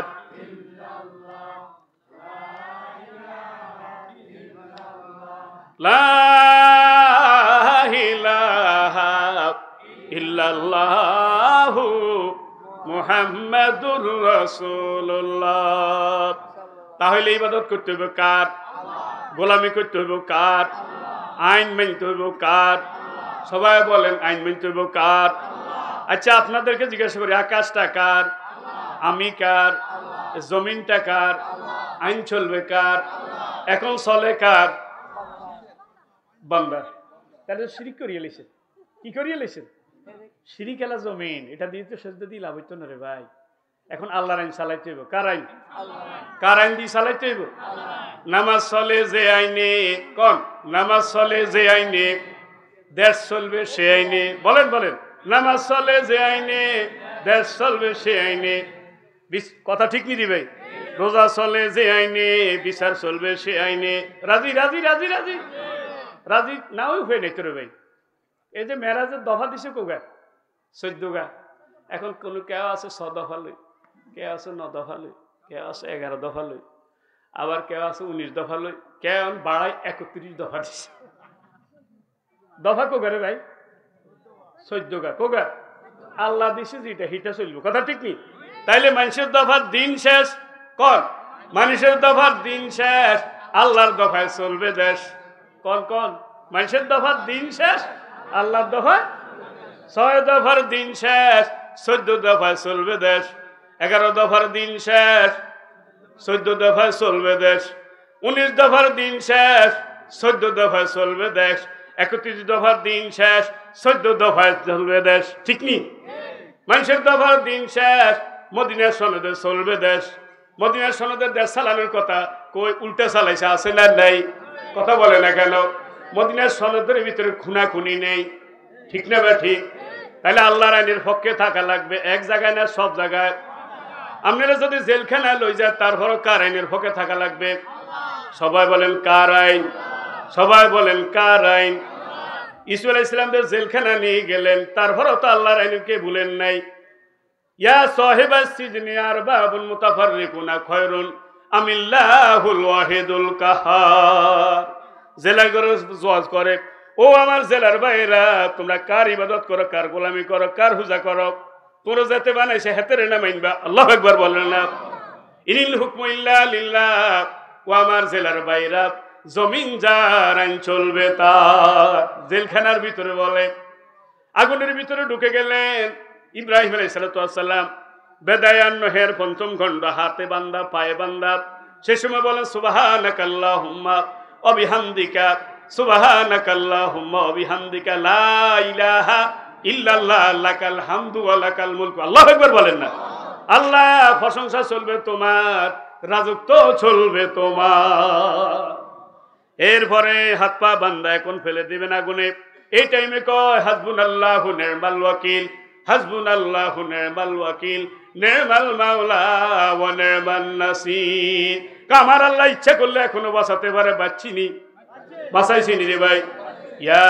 Speaker 1: লা ইলাহা ইল্লাল্লাহু মুহাম্মাদুর রাসূলুল্লাহ। তাহলে ইবাদত করতে হবে কার? গোলামি করতে হইব কার? আইন মানতে হইব কার? সবাই বলেন আইন মানতে হইব কার? আচ্ছা আপনাদেরকে জিজ্ঞাসা করি, আকাশটা কার? আমি কার? জমিনটা কার? আইন চলবে কার? এখন চলে কার? বান্দা। তাহলে শিরিক করিয়ে লেছেন। কি করিয়ে লেছেন? শিরিক এলা জমিন, এটা দিয়ে তো সেজদা দিয়ে লাভ হইতো না রে ভাই। এখন আল্লাহর আইন চালাইতে হইব। কার আইন? কার আইন দিয়ে চালাইতে হইব? নামাজ চলে যে আইনে, কোন নামাজ চলে যে আইনে দেশ চলবে সে আইনে। বলেন বলেন, নামাজ চলে যে আইনে দেশ চলবে সে আইনে। কথা ঠিক নি ভাই? রোজা চলে যে আইনে বিচার চলবে সে আইনে। রাজি রাজি রাজি রাজি রাজি নাও হয়ে নাই তোর ভাই। এই যে মেরাজের দফা দিছে কোগা 14 গা, এখন কোন কেউ আছে 6 দফা লই, কেউ আছে 9 দফা লই, কেউ আছে 11 দফা লই, আবার কেউ আছে 19 দফা লই, কেউ বাড়ায় 31 দফা দিছে। দফা কোগা রে ভাই? 14 গা। কোগা? আল্লাহ দিছে যেটা হিটা চলবে। কথা ঠিক নি? তাইলে মানুষের দফার দিন শেষ। কোন মানুষের দফার দিন শেষ, আল্লাহর দফায় চলবে দেশ। কোন কোন মানুষের দফার দিন শেষ, আল্লাহর দফায় 6 দফার দিন শেষ, 14 দফায় চলবে দেশ। 11 দফার দিন শেষ, 14 দফায় চলবে দেশ। 19 দফার দিন শেষ, 14 দফায় চলবে দেশ। 31 দফার দিন শেষ, 14 দফায় চলবে দেশ। ঠিক নি? মানুষের দফার দিন শেষ, মদিনার সনদে চলবে দেশ। মদিনার সনদের দেশ চালানোর কথা কই উল্টা চালাইছে, আছে না নাই? কথা বলে না কেন? মদিনার সনদের ভিতরে খুনাখুনি নেই, ঠিক না? ঠিক। তাহলে আল্লাহর আইনের পক্ষে থাকা লাগবে, এক জায়গায় না সব জায়গায়। আপনারা যদি জেলখানায় লই যায় তারপরও কার আইনের পক্ষে থাকা লাগবে? সবাই বলেন কার আইন? সবাই বলেন কার আইন? ঈসা আলাইহিস সালামদের জেলখানা নিয়ে গেলেন, তারপরও তো আল্লাহর আইনকে ভুলেন নাই। ইয়া সাহিবাস সিজনি আরবাবুন মুতাফাররিকুনা খায়রুন আমিল্লাহুল ওয়াহিদুল কাহার। জেলা করে ওয়াজ করে, ও আমার জেলার ভাইরা, তোমরা কার ইবাদত করো, কার গোলামি করো, কার পূজা করো? তোমরা যেতে বানাইছে হেতেরে না মাইনবা। আল্লাহু আকবার বলেন না? ইনিল হুকমু ইল্লা লিল্লাহ। ও আমার জেলার ভাইরা, জমিন যার আইন চলবে তার। জেলখানার ভিতরে বলে, আগুনের ভিতরে ঢুকে গেলেন ইব্রাহিম আলাইহিস সালাম, বেদায়ান নহের 5ম খণ্ড, হাতে বান্দা পায়ে বান্দা। সে সময় বলেন সুবহানাকাল্লাহুম্মা ওয়া বিহামদিকা, সুবহানাকাল্লাহুম্মা ওয়া বিহামদিকা, লা ইলাহা ইল্লাল্লাহ, লাকাল হামদু ওয়া লাকাল মুলকু। আল্লাহু আকবার বলেন না? আল্লাহ প্রশংসা চলবে তোমার, রাজত্ব চলবে তোমার। এরপরে হাত পা বান্দা এখন ফেলে দিবেন আগুনে। এই টাইমে কয় হাসবুনাল্লাহু নি'মাল ওয়াকিল, হাসবুনাল্লাহু নি'মাল ওয়াকিল, নি'মাল মাওলা ওয়া নি'মান নাসির। আমার আল্লাহ ইচ্ছা করলে এখনো বাঁচাতে পারে, বাঁচিনি, বাঁচাইছিনি রে ভাই। ইয়া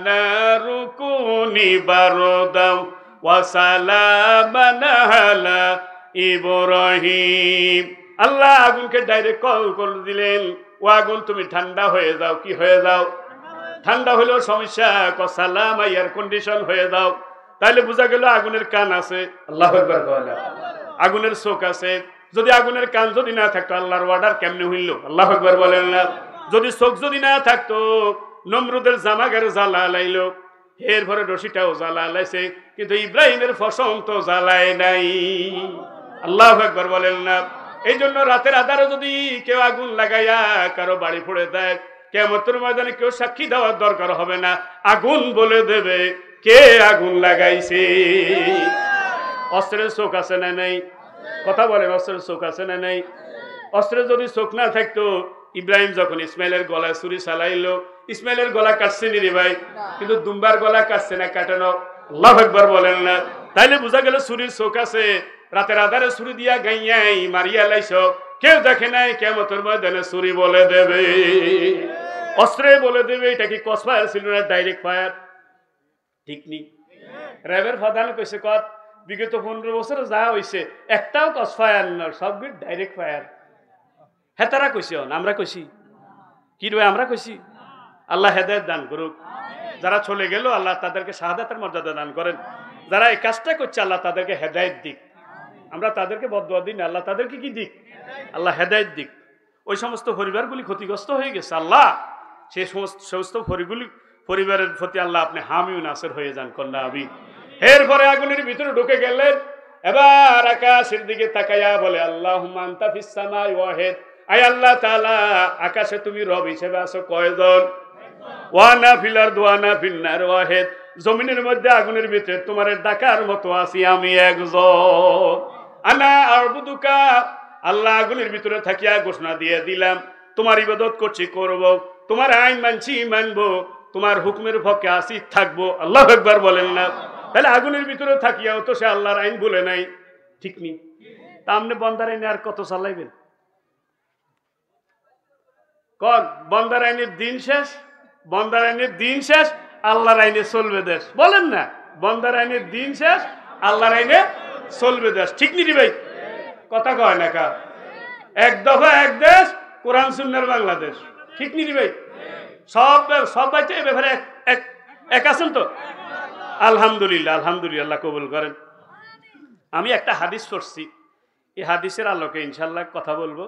Speaker 1: নারু কুনি বারদাম ওয়া সালামান আলা ইব্রাহিম। আল্লাহ আগুনকে ডাইরেক্ট কল করে দিলেন, ও আগুন তুমি ঠান্ডা হয়ে যাও। কি হয়ে যাও? ঠান্ডা হলেও সমস্যা, সালাম এয়ার কন্ডিশন হয়ে যাও। তাইলে বোঝা গেল আগুনের কান আছে, আল্লাহু আকবার কয় না, আগুনের চোখ আছে। যদি আগুনের কান যদি না থাকতো আল্লাহর অর্ডার কেমনে হইল? আল্লাহু আকবার বলেন না। যদি চোখ যদি না থাকতো নমরুদের জামাগারে জ্বালা লাইলো, এরপরে রশিটাও জ্বালা লাইছে, কিন্তু ইব্রাহিমের ফসল তো জ্বালায় নাই। আল্লাহু আকবার বলেন না। এই জন্য রাতের আধারে যদি কেউ আগুন লাগাইয়া কারো বাড়ি পড়ে দেয়, কিয়ামতের ময়দানে কেউ সাক্ষী দেওয়ার দরকার হবে না, আগুন বলে দেবে কে আগুন লাগাইছে। অস্ত্রের চোখ আছে না নাই? কথা বলেন, অস্ত্রের চোখ আছে না নাই? অস্ত্রের যদি চোখ না থাকতো, ইব্রাহিম যখন ইসমাইলের গলায় ছুরি চালাইলো, ইসমাইলের গলা কাটছে নি রে ভাই, কিন্তু দুম্বার গলা কাটছে না কাটানো? আল্লাহু আকবার বলেন না। তাইলে বোঝা গেল ছুরির চোখ আছে। রাতের আধারে ছুরি দিয়া গাইয়াই মারিয়া লাইছ, কেউ দেখে নাই, কিয়ামতের ময়দানে ছুরি বলে দেবে, অস্ত্রে বলে দেবে এটা কি ক্রস ফায়ার ছিল না ডাইরেক্ট ফায়ার? ঠিক নি? র্যাবের প্রধান কইছে কত বিগত 15 বছরে যা হইছে একটাও ক্রস ফায়ার না, সবগুলো ডাইরেক্ট ফায়ার। হেতারা কইছে, আমরা কইছি কি রে? আমরা কইছি। আল্লাহ হেদায়েত দান করুক। যারা চলে গেল আল্লাহ তাদেরকে শাহাদাতের মর্যাদা দান করেন। যারা এই কাজটা করছে আল্লাহ তাদেরকে হেদায়েত দিক। আমরা তাদেরকে বদদুয়া দিই না, আল্লাহ তাদেরকে কি দিক? আল্লাহ হেদায়েত দিক। ওই সমস্ত পরিবারগুলি ক্ষতিগ্রস্ত হয়ে গেছে, আল্লাহ সেই সমস্ত পরিবারের প্রতি আল্লাহ আপনি হামিউ নাসির হয়ে যান, কন্যা আমিন। এরপরে আগুনের ভিতরে ঢুকে গেলেন। এবার আকাশের দিকে তাকাইয়া বলে, আল্লাহুম্মা আনতা ফিস সামাই ওয়াহিদ, আয় আল্লাহ তাআলা আকাশে তুমি রব হিসেবে আছো কয়জন? ওয়ানা ফিল আরদি ওয়ানা ফিন নার ওয়াহিদ, জমিনের মধ্যে আগুনের ভিতরে তোমার ডাকার মতো আছি আমি একজন। আনা আরবুদুকা, আল্লাহ আগুনের ভিতরে থাকিয়া ঘোষণা দিয়ে দিলাম তোমার ইবাদত করছি, করব, তোমার আইন মানছি, মানবো, তোমার হুকুমের পক্ষে আসি, থাকবো। আল্লাহু আকবার বলেন না। তাহলে আগুনের ভিতরে থাকিয়াও তো সে আল্লাহর আইন বলে নাই, ঠিক নি? তা আপনি বন্দার আইনে আর কত চালাইবেন? কন বন্দার আইনের দিন শেষ, বন্দার আইনের দিন শেষ, আল্লাহর আইনে চলবে দেশ। বলেন না, বন্দার আইনের দিন শেষ, আল্লাহর আইনে চলবে দেশ, ঠিক নি ভাই? কথা কয় না কা? এক দফা এক দেশ, কোরআন সুন্নাহর বাংলাদেশ, ঠিক নি ভাই? সব বাইতে এ ব্যাপারে এক আছেন তো? আলহামদুলিল্লাহ, আলহামদুলিল্লাহ, আল্লাহ কবুল করেন। আমি একটা হাদিস পড়ছি, এই হাদিসের আলোকে ইনশাআল্লাহ কথা বলবো।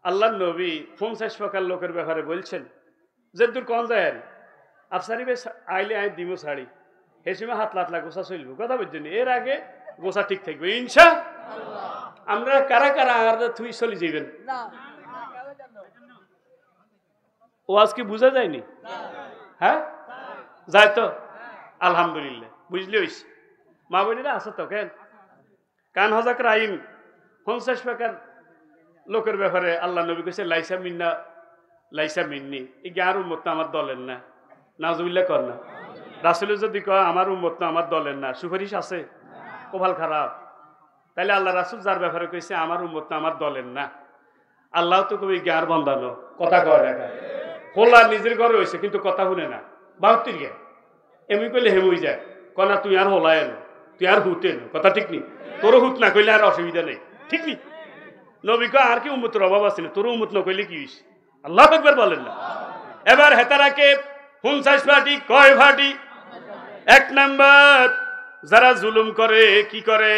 Speaker 1: আল্লাহ নবী 50 প্রকার লোকের ব্যাপারে বলছেন, যে দূর কোন যায় আর আফসারি ভাই আইলে আই দিব শাড়ি, হে সময় হাত লাতলা গোসা চলবো, কথা বলছেন। এর আগে গোসা ঠিক থাকবে ইনশাআল্লাহ। আমরা কারা কারা আর তুই চলে যাবেন? ও আজকে বুঝা যায়নি? হ্যাঁ যায় তো, আলহামদুলিল্লাহ, বুঝলি হইছে। মা বোনেরা আছে তো? কেন কান হজাক রাইম 50 প্রকার লোকের ব্যাপারে আল্লাহ নবী কইছে লাইসা মিন্না লাইসা মিন্নি, এই আর উম্মত আমার দলের না। নাউজুবিল্লাহ কর না। রাসূল যদি কয় আমার উম্মত না আমার দলের না, সুপারিশ আছে? কপাল খারাপ। তাইলে আল্লাহ রাসূল যার ব্যাপারে কইছে আমার উম্মত না আমার দলের না, আল্লাহ তো কবি জ্ঞার বন্ধানো, কথা কয় না। হোলা নিজের ঘরে হয়েছে কিন্তু কথা শুনে না, 72 গে এমনি কইলে হেমুই যায়, কনা তুই আর হোলা এলো, তুই আর হুতে এলো, কথা ঠিক নি? তোরও হুত না কইলে আর অসুবিধা নেই, ঠিক নি? নবী কয় আর কি উম্মতের অভাব আছে না, তোর উম্মত না কইলে কি হইছে? আল্লাহু আকবার বলেন না। এবার হেতারাকে 50 পার্টি কয় পার্টি? 1 নাম্বার যারা জুলুম করে, কি করে?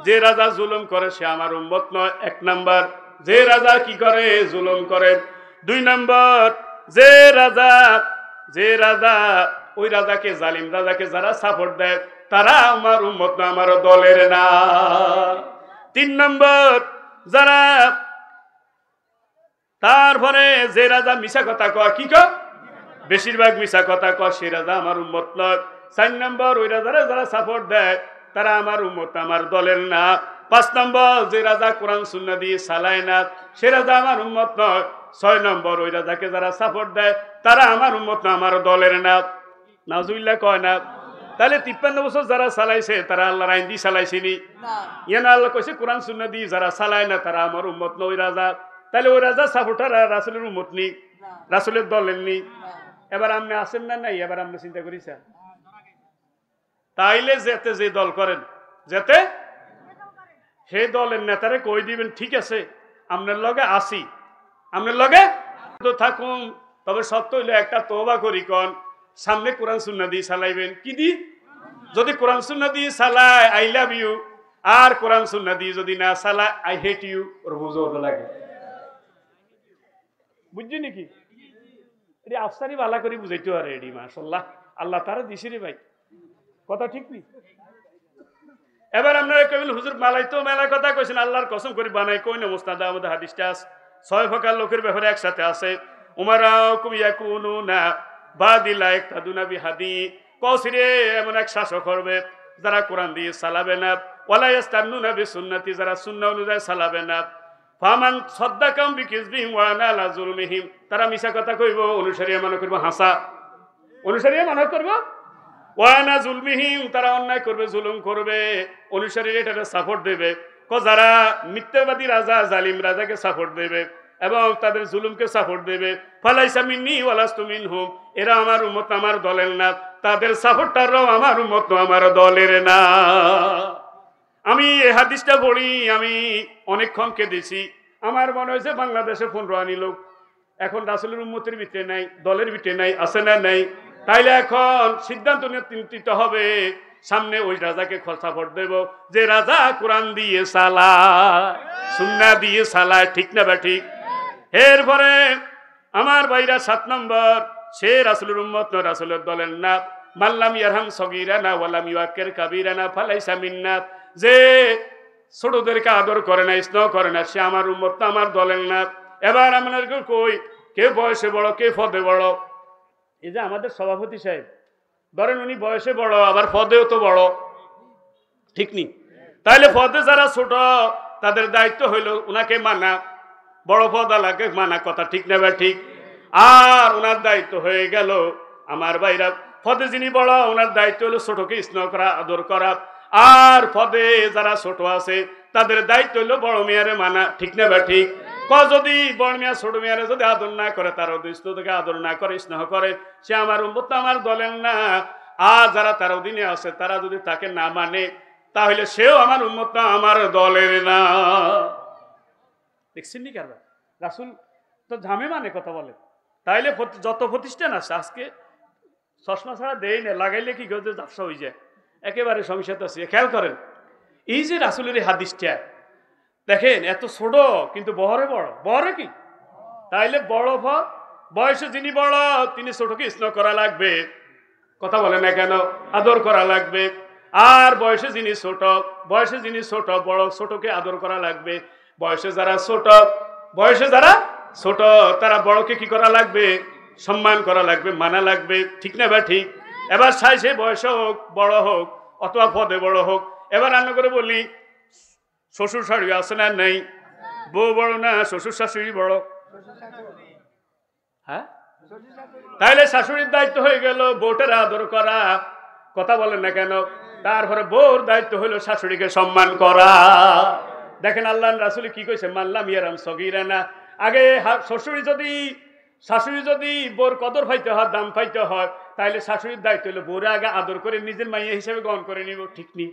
Speaker 1: যে রাজা জুলুম করে সে আমার উম্মত নয়, 1 নাম্বার। যে রাজা কি করে? জুলুম করে। 2 নাম্বার যে রাজা ওই রাজাকে, জালিম রাজাকে যারা সাপোর্ট দেয় তারা আমার উম্মত না, আমার দলের না। 3 নাম্বার যারা, তারপরে যে রাজা মিছা কথা কয়, কি কয়? বেশিরভাগ মিছা কথা কয়, সে রাজা আমার উম্মত নয়। 4 নাম্বার ওই রাজারা যারা সাপোর্ট দেয় তারা আমার উম্মত, আমার দলের না। 5 নাম্বার যে রাজা কোরআন সুন্নাহ দিয়ে চালায় না সে রাজা আমার উম্মত নয়। 6 নাম্বার ওই রাজাকে যারা সাপোর্ট দেয় তারা আমার উম্মত না, আমার দলের না। নাউজুবিল্লাহ কয় না? তাহলে 53 বছর যারা চালাইছে তারা আল্লাহর আইন দিয়ে চালাইছেনি? ইয়ানা আল্লাহ কইছে কোরআন সুন্নাহ দিয়ে যারা চালায় না তারা আমার উম্মত না, ওই রাজা। তাহলে ওই রাজা সাপোর্টার রাসূলের উম্মত নি, রাসূলের দলের নি। এবার আপনি আছেন না নাই? এবার আপনি চিন্তা করিছেন? তাইলে যেতে যে দল করেন, যেতে সেই দলের নেতারে কই দিবেন, ঠিক আছে আপনার লগে আসি, আপনার লগে তো থাকুন, তবে সত্য হইলে একটা তওবা করি, কন সামনে কোরআন সুন্নাহ দিয়ে চালাইবেন কি দি যদি কোরআন সুন্নাহ দিয়ে চালায় আই লাভ ইউ আর কোরআন সুন্নাহ দিয়ে যদি না চালায় আই হেট ইউ ওর বুঝো লাগে বুঝছি নাকি এটি আফসারি বালা করে বুঝাইতে পারে এডি মাশাআল্লাহ আল্লাহ তারা দিছে রে ভাই কথা ঠিক নেই এবার আপনারা কইবেন হুজুর মালাই তো মেলা কথা কইছেন আল্লাহর কসম করে বানাই কই না মুস্তাদ আহমদ হাদিসটা আছে 6 প্রকার লোকের ব্যাপারে একসাথে আছে উমারাকুম ইয়াকুনুনা বাদিলা ইকতাদুনা বিহাদি কসরে এমন এক শাসক হবে যারা কোরআন দিয়ে চালাবে না ওয়ালা ইস্তান্নুনা বিসুন্নতি যারা সুন্নাহ অনুযায়ী চালাবে না ফামান সাদ্দাকাম বিকিজবিহিম ওয়া নালা যুলমিহিম তারা মিছা কথা কইব অনুসারী মনে করব হাসা অনুসারী মনে করব ওয়ানা জুলমিহিম তারা অন্যায় করবে জুলুম করবে অনুসারী এটাকে সাপোর্ট দেবে যারা মিথ্যাবাদী রাজা জালিম রাজাকে সাপোর্ট দেবে এবং তাদের জুলুমকে সাপোর্ট দেবে ফালাইসা মিন্নি ওয়ালাস্তু মিনহুম এরা আমার উম্মত আমার দলের না তাদের সাপোর্টাররাও আমার উম্মত আমার দলের না আমি এই হাদিসটা পড়ি আমি অনেকক্ষণ কেঁদেছি আমার মনে হয়েছে বাংলাদেশে 15 আনি লোক এখন রাসূলের উম্মতের ভিতরে নাই দলের ভিতরে নাই আছে না নাই তাইলে এখন সিদ্ধান্ত নিতে হবে সামনে ওই রাজাকে সাপোর্ট দেব যে রাজা কোরআন দিয়ে চালায় সুন্নাহ দিয়ে চালায় ঠিক না বা ঠিক এরপরে আমার ভাইরা 7 নম্বর সে রাসূলের উম্মত না রাসূলের দলের না মাল্লাম ইয়ারহাম সগীরানা ওয়ালাম ইউআক্কির কাবীরানা ফালাইসা মিন্না যে ছোটদেরকে আদর করে না স্নেহ করে না সে আমার উম্মত না আমার দলের না এবার আমাদেরকে কই কে বয়সে বড় কে পদে বড় এই যে আমাদের সভাপতি সাহেব ধরেন উনি বয়সে বড় আবার পদেও তো বড় ঠিক নি তাইলে পদে যারা ছোট তাদের দায়িত্ব হইলো উনাকে মানা বড় পদালাকে মানা কথা ঠিক না বা ঠিক আর ওনার দায়িত্ব হয়ে গেল আমার ভাইরা পদে যিনি বড় ওনার দায়িত্ব হলো ছোটকে স্নেহ করা আদর করা আর পদে যারা ছোট আছে তাদের দায়িত্ব হলো বড় মেয়ারে মানা ঠিক না বা ঠিক যদি বড় মেয়া ছোট মেয়ারে যদি আদর না করে তার থেকে আদর না করে স্নেহ করে সে আমার উম্মত আমার দলের না আর যারা তার অধীনে আছে তারা যদি তাকে না মানে তাহলে সেও আমার উম্মত আমার দলের না দেখছেন নি কেন রাসূল তো ঝামে মানে কথা বলে তাইলে যত প্রতিষ্ঠান আছে আজকে চশমা ছাড়া দেয় না লাগাইলে কি গজে ঝাপসা হয়ে যায় একেবারে সমস্যাতে আছে খেয়াল করেন এই যে রাসূলের এই হাদিসটা দেখেন এত ছোট কিন্তু বহরে বড় বহরে কি তাইলে বড় বয়সে যিনি বড় তিনি ছোটকে স্নেহ করা লাগবে কথা বলে না কেন আদর করা লাগবে আর বয়সে যিনি ছোট বড় ছোটকে আদর করা লাগবে বয়সে যারা ছোট তারা বড়কে কি করা লাগবে সম্মান করা লাগবে মানা লাগবে ঠিক না বা ঠিক এবার সে বয়সে হোক বড় হোক অথবা পদে বড় হোক এবার রান্না করে বলি শ্বশুর শাশুড়ি আছে না নেই বউ বড় না শ্বশুর শাশুড়ি বড় হ্যাঁ তাইলে শাশুড়ির দায়িত্ব হয়ে গেল বউটার আদর করা কথা বলেন না কেন তারপরে বউর দায়িত্ব হলো শাশুড়িকে সম্মান করা দেখেন আল্লাহ রাসূল কি কইছে মাল্লাম ইয়ারাম সগীরানা আগে শাশুড়ি যদি বউর কদর পাইতে হয় দাম পাইতে হয় তাহলে শাশুড়ির দায়িত্ব হলো বউরে আগে আদর করে নিজের মাইয়া হিসেবে গ্রহণ করে নিব ঠিক নি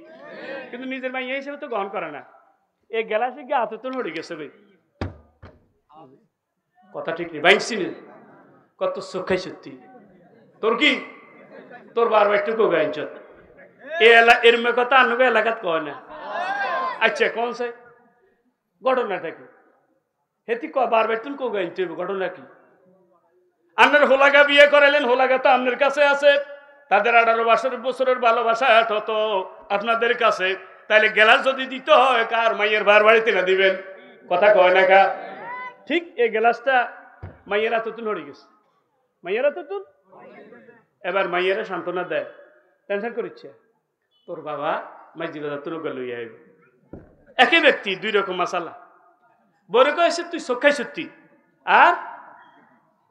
Speaker 1: কিন্তু নিজের মাইয়া হিসেবে তো গ্রহণ করে না এই গেলাসে গিয়ে আততন হয়ে গেছে ভাই কথা ঠিক নেই বাইক চিনে কত সুখাই সত্যি তোর কি তোর বারবার একটু গাইছ এর কথা আনবে এলাকাত কয় না আচ্ছা কোন সে ঘটনাটা কি হেতি বারবার তুমি কো গাইতে ঘটনা কি আপনার হোলাগা বিয়ে করালেন হোলাগা তো আপনার কাছে আছে তাদের 18 বছরের ভালোবাসা তো আপনাদের কাছে তাইলে গেলাস যদি দিতে হয় কার মাইয়ের বার বাড়িতে না দিবেন কথা কয় না কা ঠিক এই গেলাসটা মাইয়েরা তো হয়ে গেছে মাইয়েরা তো এবার মাইয়েরা সান্ত্বনা দেয় টেনশন করিচ্ছে তোর বাবা মাইজি বাজার তুলো লইয়া আইব একই ব্যক্তি দুই রকম মাসালা বড় কয়েছে তুই চোখাই সত্যি আর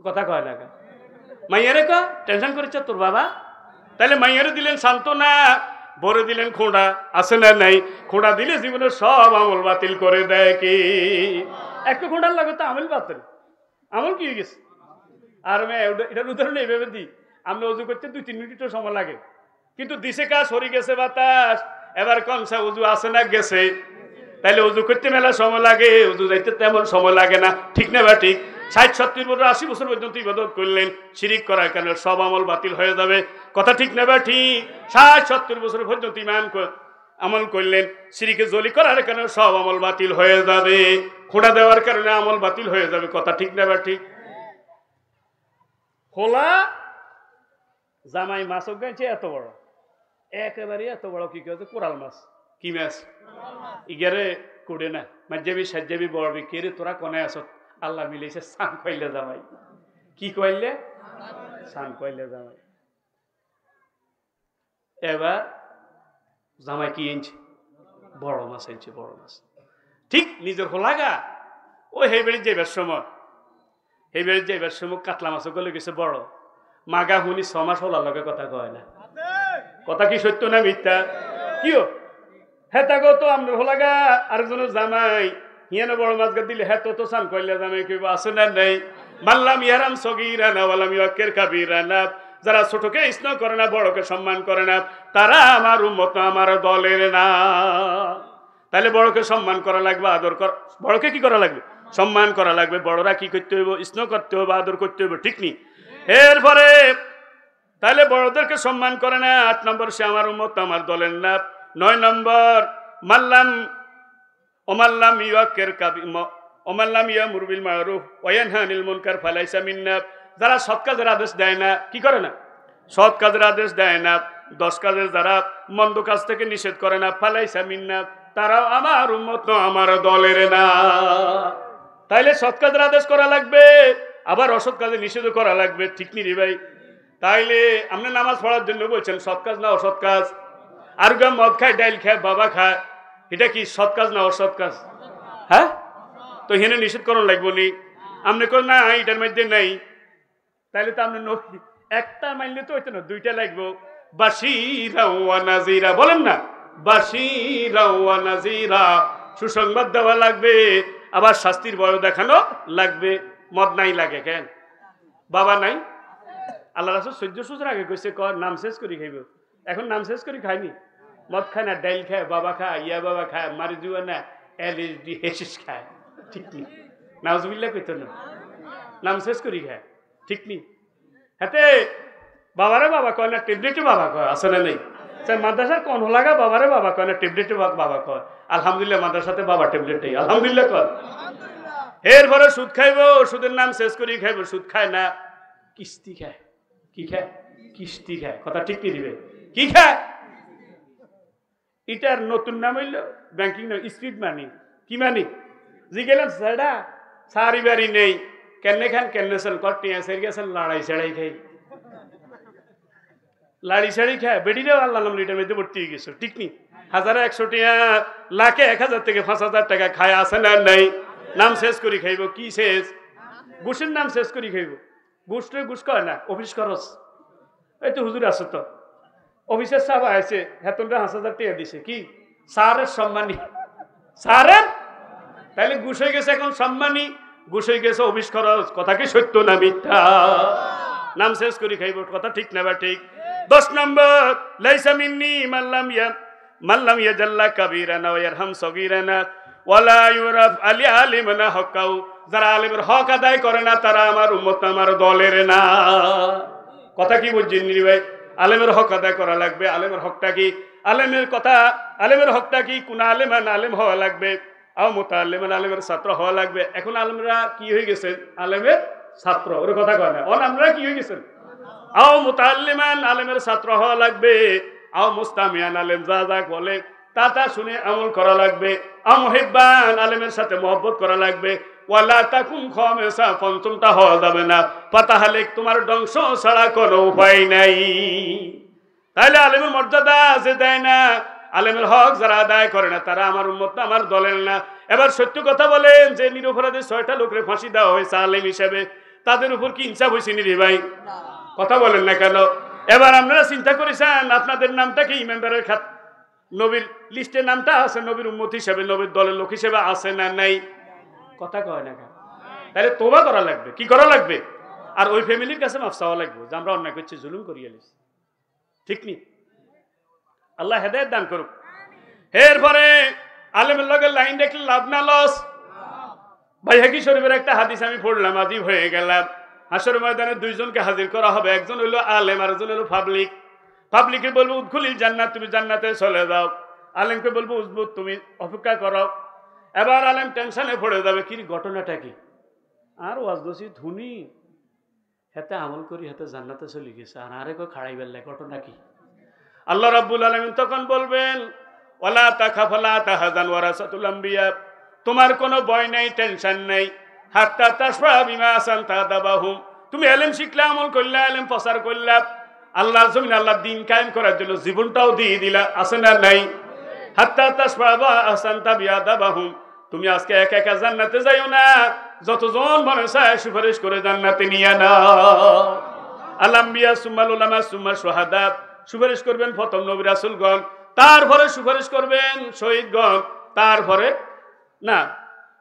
Speaker 1: কথা কয় না কা মাইয়ারে ক টেনশন করিচ্ছে তোর বাবা তাহলে মাইয়ারে দিলেন সান্ত্বনা বড় দিলেন খোঁড়া আছে না নাই খোঁড়া দিলে জীবনের সব আমল বাতিল করে দেয় কি একটু খোঁড়ার লাগে তো আমল বাতিল আমল কি হয়ে গেছে আর এটার উদাহরণ এইভাবে দিই আমরা উজু করতে 2-3 মিনিটের সময় লাগে কিন্তু দিশে কাজ সরি গেছে বাতাস এবার কমসা উজু আছে না গেছে তাইলে উজু করতে মেলা সময় লাগে উজু যাইতে তেমন সময় লাগে না ঠিক না বা ঠিক 60-70 বছর 80 বছর পর্যন্ত ইবাদত করলেন, শিরিক করার কারণে সব আমল বাতিল হয়ে যাবে। কথা ঠিক না বা ঠিক? 60-70 বছর পর্যন্ত আমল করলেন, শিরিকে জলি করার কারণে সব আমল বাতিল হয়ে যাবে, খোঁড়া দেওয়ার কারণে আমল বাতিল হয়ে যাবে। কথা ঠিক না বা ঠিক? খোলা জামাই মাছও গাইছে এত বড়, একেবারে এত বড়, কি কেছে কোরাল মাছ। কি মাছ? ইগারে কুড়ে না, মাঝাবি সাজ্জাবি বড়বি, কে রে তোরা কোনে আস? আল্লাহ মিলেছে সান কইলে জামাই। কি কইলে? সান কইলে জামাই। এবার জামাই কি এনেছে? বড় মাছ এনেছে, বড় মাছ। ঠিক নিজের হোলাগা ওই হেবেড়ি যাইবার সময়, হেবেড়ি যাইবার সময় কাতলা মাছও গলে গেছে বড়। মাগা হুনি 6 মাস হলার লগে কথা কয় না। কথা কি সত্য না মিথ্যা? কিও হ্যাঁ তাগো তো আমরা হোলাগা আরেকজনের জামাই হিয়ানো বড় মাছ গা দিলে হ্যাঁ তো সান কইলে জামাই কেউ আছে না নেই? মাল্লাম ইয়ারাম সগীরানা ওয়ালাম ইয়াক্কির কাবীরানা, যারা ছোটকে স্নেহ করে না, বড়কে সম্মান করে না, তারা আমার উম্মত না, আমার দলের না। তাহলে বড়কে সম্মান করা লাগবে, আদর করা। বড়কে কি করা লাগবে? সম্মান করা লাগবে। বড়রা কি করতে হইব? স্নেহ করতে হবে, আদর করতে হবে। ঠিক নি? এরপরে তাহলে বড়দেরকে সম্মান করে না। 8 নম্বর, সে আমার উম্মত, আমার দলের না। 9 নম্বর, ওমাল্লাম ইয়াক্কির ওমাল্লাম ইয়ামুর বিল মারুফ ওয়া ইয়ানহা আনিল মুনকার ফালাইসা মিন্না, যারা সৎ কাজের আদেশ দেয় না, কি করে না? সৎ কাজের আদেশ দেয় না, 10 কাজের যারা মন্দ কাজ থেকে নিষেধ করে না, ফালাইসা মিন্না, তারাও আমার উম্মত না, আমার দলের না। তাইলে সৎ কাজের আদেশ করা লাগবে, আবার অসৎ কাজে নিষেধ করা লাগবে। ঠিক নি রে ভাই? তাইলে আপনি নামাজ পড়ার জন্য বলছেন, সৎ কাজ না অসৎ কাজ? আর মদ খায়, ডাইল খায়, বাবা খায়, এটা কি সৎ কাজ না অসৎ কাজ? হ্যাঁ, তো হেনে নিষেধ করণ লাগবো নি? আপনি কোন না এটার মধ্যে নাই, তাইলে তো আপনি একটা মাইলে তো হইতো না, 2টা লাগবো। বাশীরা ওয়া নাযীরা, বলেন না? বাশীরা ওয়া নাযীরা, সুসংবাদ দেওয়া লাগবে, আবার শাস্তির ভয় দেখানো লাগবে। মদ নাই লাগে কেন? বাবা নাই? আল্লাহ রাসূল 14 বছর আগে কইছে নাম শেষ করি খাইব। এখন নাম শেষ করি খায়নি। মদ খায় না, ডাইল খায়, বাবা খায়, ইয়া বাবা খায়, মারি জুয়া না, এলএসডি হেসিস খায়। ঠিক নি? নাউজুবিল্লাহ কইতো না, নাম শেষ করি খায়। ঠিক নি? হাতে বাবারে বাবা কয় না, ট্যাবলেটে বাবা কয়, আছে না নেই? মাদ্রাসার কোন লাগা বাবারে বাবা কয় না, ট্যাবলেটে বাবা কয়। আলহামদুলিল্লাহ, মাদ্রাসাতে বাবা ট্যাবলেটে, আলহামদুলিল্লাহ কয়। এরপরে সুদ খাইব, সুদের নাম শেষ করি খাইব। সুদ খায় না, কিস্তি খায়। কি খায়? কিস্তি খায়। কথা ঠিক কি দিবে? কি খায়? এটার নতুন নাম হইল ব্যাংকিং নাম, স্পিড মানি। কি মানি? জি গেলেন সেটা সারি বাড়ি নেই, কেনে খান কেনে সেল কটি এসে গেছেন, লড়াই ছাড়াই খাই, লাড়ি ছাড়ি খায়। বেডিরেও আল্লাহ নাম লিটার মধ্যে ভর্তি হয়ে গেছে। ঠিক নি? 1000 100 টাকা, লাখে 1000 থেকে 5000 টাকা খায়, আছে না নাই? নাম শেষ করি খাইব। কি শেষ? ঘুষের নাম শেষ করি খাইব। ঘুষ কয় না, অফিস খরচ। এই তো হুজুর আছে তো, অফিসের সাহেব আছে, হেতনরা 5000 টাকা দিছে, কি স্যারের সম্মানী, স্যারের। তাইলে ঘুষ হয়ে গেছে এখন সম্মানী, ঘুষ হয়ে গেছে অফিস খরচ। কথা কি সত্য না মিথ্যা? নাম শেষ করি খাইব। কথা ঠিক না বা ঠিক? 10 নম্বর, লাইসা মিন্নি মাল্লাম ইয়াজাল্লা কাবীরানা ওয়া ইয়ারহাম সগীরানা ওয়ালা ইউরাফ আলিমানা হকাউ, যারা আলেমের হক আদায় করে না, তারা আমার উম্মত, আমার দলের না। কথা কি বুঝছেন নি ভাই? আলেমের হক আদায় করা লাগবে। আলেমের হকটা কি? আলেমের কথা, আলেমের হকটা কি? কোন আলেমান আলেম হওয়া লাগবে, আও মুতাআল্লিমান আলেমের ছাত্র হওয়া লাগবে। এখন আলেমরা কি হয়ে গেছেন? আলেমের ছাত্র। ওর কথা কয় না, আমরা কি হয়ে গেছেন? আও মুতাআল্লিমান আলেমের ছাত্র হওয়া লাগবে, আও মুস্তামিয়ান আলেম যা যা বলে তা শুনে আমল করা লাগবে, আও মুহিব্বান আলেমের সাথে মহব্বত করা লাগবে। ওয়ালা তাকুন খামেসা, পঞ্চমটা হওয়া যাবে না। পাতাহালে তোমার ধ্বংস ছাড়া কোনো উপায় নাই। তাইলে আলেমের মর্যাদা যে দেয় না, আলেমের হক যারা আদায় করে না, তারা আমার উম্মত না, আমার দলের না। এবার সত্য কথা বলেন, যে নিরপরাধে 6টা লোকের ফাঁসি দেওয়া হয়েছে আলেম হিসেবে, তাদের উপর কি ইনসাফ হয়েছে নি রে ভাই? কথা বলেন না কেন? এবার আপনারা চিন্তা করেছেন, আপনাদের নামটা কি ইমানদারের খাত নবীর লিস্টে নামটা আছে, নবীর উম্মত হিসেবে, নবীর দলের লোক হিসেবে আছে না নাই? কথা কয় না কেন? তাহলে তোবা করা লাগবে। কি করা লাগবে? আর ওই ফ্যামিলির কাছে মাফ চাওয়া লাগবে যে আমরা অন্যায় করছি, জুলুম করিয়ে লিছি। ঠিক নি? আল্লাহ হেদায়েত দান করুক। এরপরে আলেমের লগে লাইন দেখলে লাভ না লস? বাইহাকি শরীফের একটা হাদিস আমি পড়লাম, আজীব হয়ে গেলাম। হাসর ময়দানে দুইজনকে হাজির করা হবে, একজন হইলো আলেম আর একজন হইলো পাবলিক। পাবলিকে বলবো উদখুলিল জান্নাত, তুমি জান্নাতে চলে যাও। আলেমকে বলবো উজবুত, তুমি অপেক্ষা করো। এবার আলেম টেনশনে পড়ে যাবে, কি ঘটনাটা কি? আর ওয়াজ দোষী ধুনি হাতে আমল করি হাতে জান্নাতে চলে গেছে, আর আরেক খাড়াই বেললে ঘটনা কি? আল্লাহ রাব্বুল আলামিন তখন বলবেন ওয়ালা তাখাফ ওয়ালা তাহজান ওয়ারাসাতুল আম্বিয়া, তোমার কোনো ভয় নাই, টেনশন নাই। হাত্তা তাসফা বিমা আসানতা দাবাহুম, তুমি ইলম শিখলা, আমল করলা, ইলম প্রচার করলা, আল্লাহর জমিন আল্লাহর দ্বীন কায়েম করার জন্য জীবনটাও দিয়ে দিলা, আছে না নাই? হাত্তা তাসফা বা আসানতা বিয়াদাবাহুম, তুমি আজকে একা একা জান্নাতে যাইও না, যতজন মানুষ চায় সুপারিশ করে জান্নাতে নিয়ে নাও। আল-আম্বিয়া সুম্মাল উলামা সুম্মা শুহাদা, সুপারিশ করবেন প্রথম নবী রাসূলগণ, তারপরে সুপারিশ করবেন শহীদগণ, তারপরে না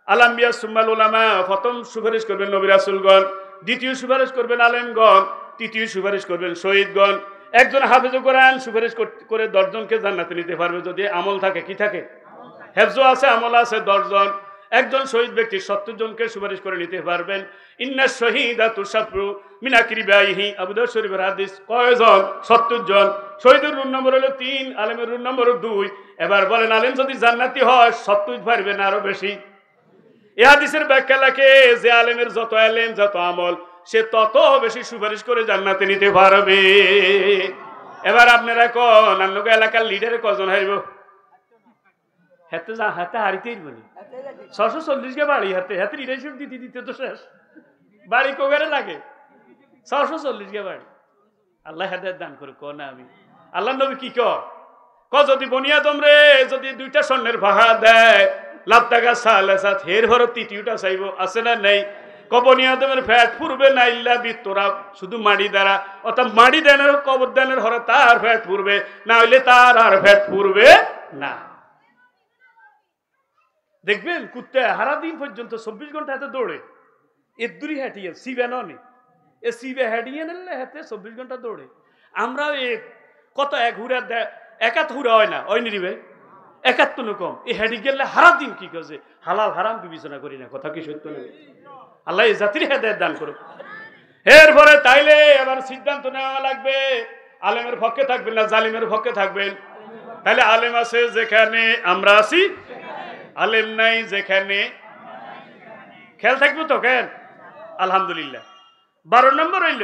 Speaker 1: আল-আম্বিয়া সুম্মাল উলামা, প্রথম সুপারিশ করবেন নবী রাসূলগণ, দ্বিতীয় সুপারিশ করবেন আলেমগণ, তৃতীয় সুপারিশ করবেন শহীদগণ। একজন হাফেজ কোরআন সুপারিশ করে 10 জনকে জান্নাতে নিতে পারবে যদি আমল থাকে। কি থাকে? হেফজ আছে, আমল আছে 10 জন। একজন শহীদ ব্যক্তি 70 জনকে সুপারিশ করে নিতে পারবেন। ইন্না শহীদা তুসাফরু মিন আকরিবাইহি, আবু দাউদ শরীফের হাদিস। কয়জন? 70 জন। শহীদের রুল নম্বর হলো 3, আলেমের রুল নম্বর 2। এবার বলেন আলেম যদি জান্নাতি হয় 70 পারবে না আরো বেশি? এই হাদিসের ব্যাখ্যা লেখে যে আলেমের যত আলেম যত আমল সে তত বেশি সুপারিশ করে জান্নাতে নিতে পারবে। এবার আপনারা কোন অন্য এলাকার লিডারে কজন হাইব? হাতে হাতে হারিতেই বলি 640 কে বাড়ি হাতে হাতে লিডারশিপ দিতে দিতে তো শেষ। বাড়ি কোগারে লাগে 640 কে বাড়ি। আল্লাহ হেদায়েত দান করে কোন আমি আল্লাহ নবী কি যদি বনিয়াদম রে যদি 2টা স্বর্ণের ভাড়া দেয় লাভটাকা সালাসাত হের হর তৃতীয়টা চাইব, আছে না নাই? বনিয়াদমের ফ্যাট ফুরবে না ইল্লা বিতরা, শুধু মাড়ি দ্বারা, অর্থাৎ মাড়ি দেনের কবর দানের হরে তার ফ্যাট ফুরবে, না হইলে তার আর ফ্যাট ফুরবে না। দেখবেন কুত্তে হারা দিন পর্যন্ত 24 ঘন্টা হাতে দৌড়ে, এর দূরই হাঁটিয়ে সিবে ননি, এ সিবে হাঁটিয়ে নিলে হাতে 24 ঘন্টা দৌড়ে। আমরা কত এক হুরা একাত হুরা হয় না, ওই নিরিবে 71 কম, এই হেঁটে গেলে হারা দিন কি কাজে হালাল হারাম বিবেচনা করি না। কথা কি সত্য নেই? আল্লাহ এই জাতির হেদায়েত দান করুক। এরপরে তাইলে এবার সিদ্ধান্ত নেওয়া লাগবে, আলেমের পক্ষে থাকবেন না জালিমের পক্ষে থাকবেন? তাহলে আলেম আছে যেখানে আমরা আছি, আলেম নাই যেখানে। খেয়াল থাকবো তো? কেন? আলহামদুলিল্লাহ। 12 নম্বর হইল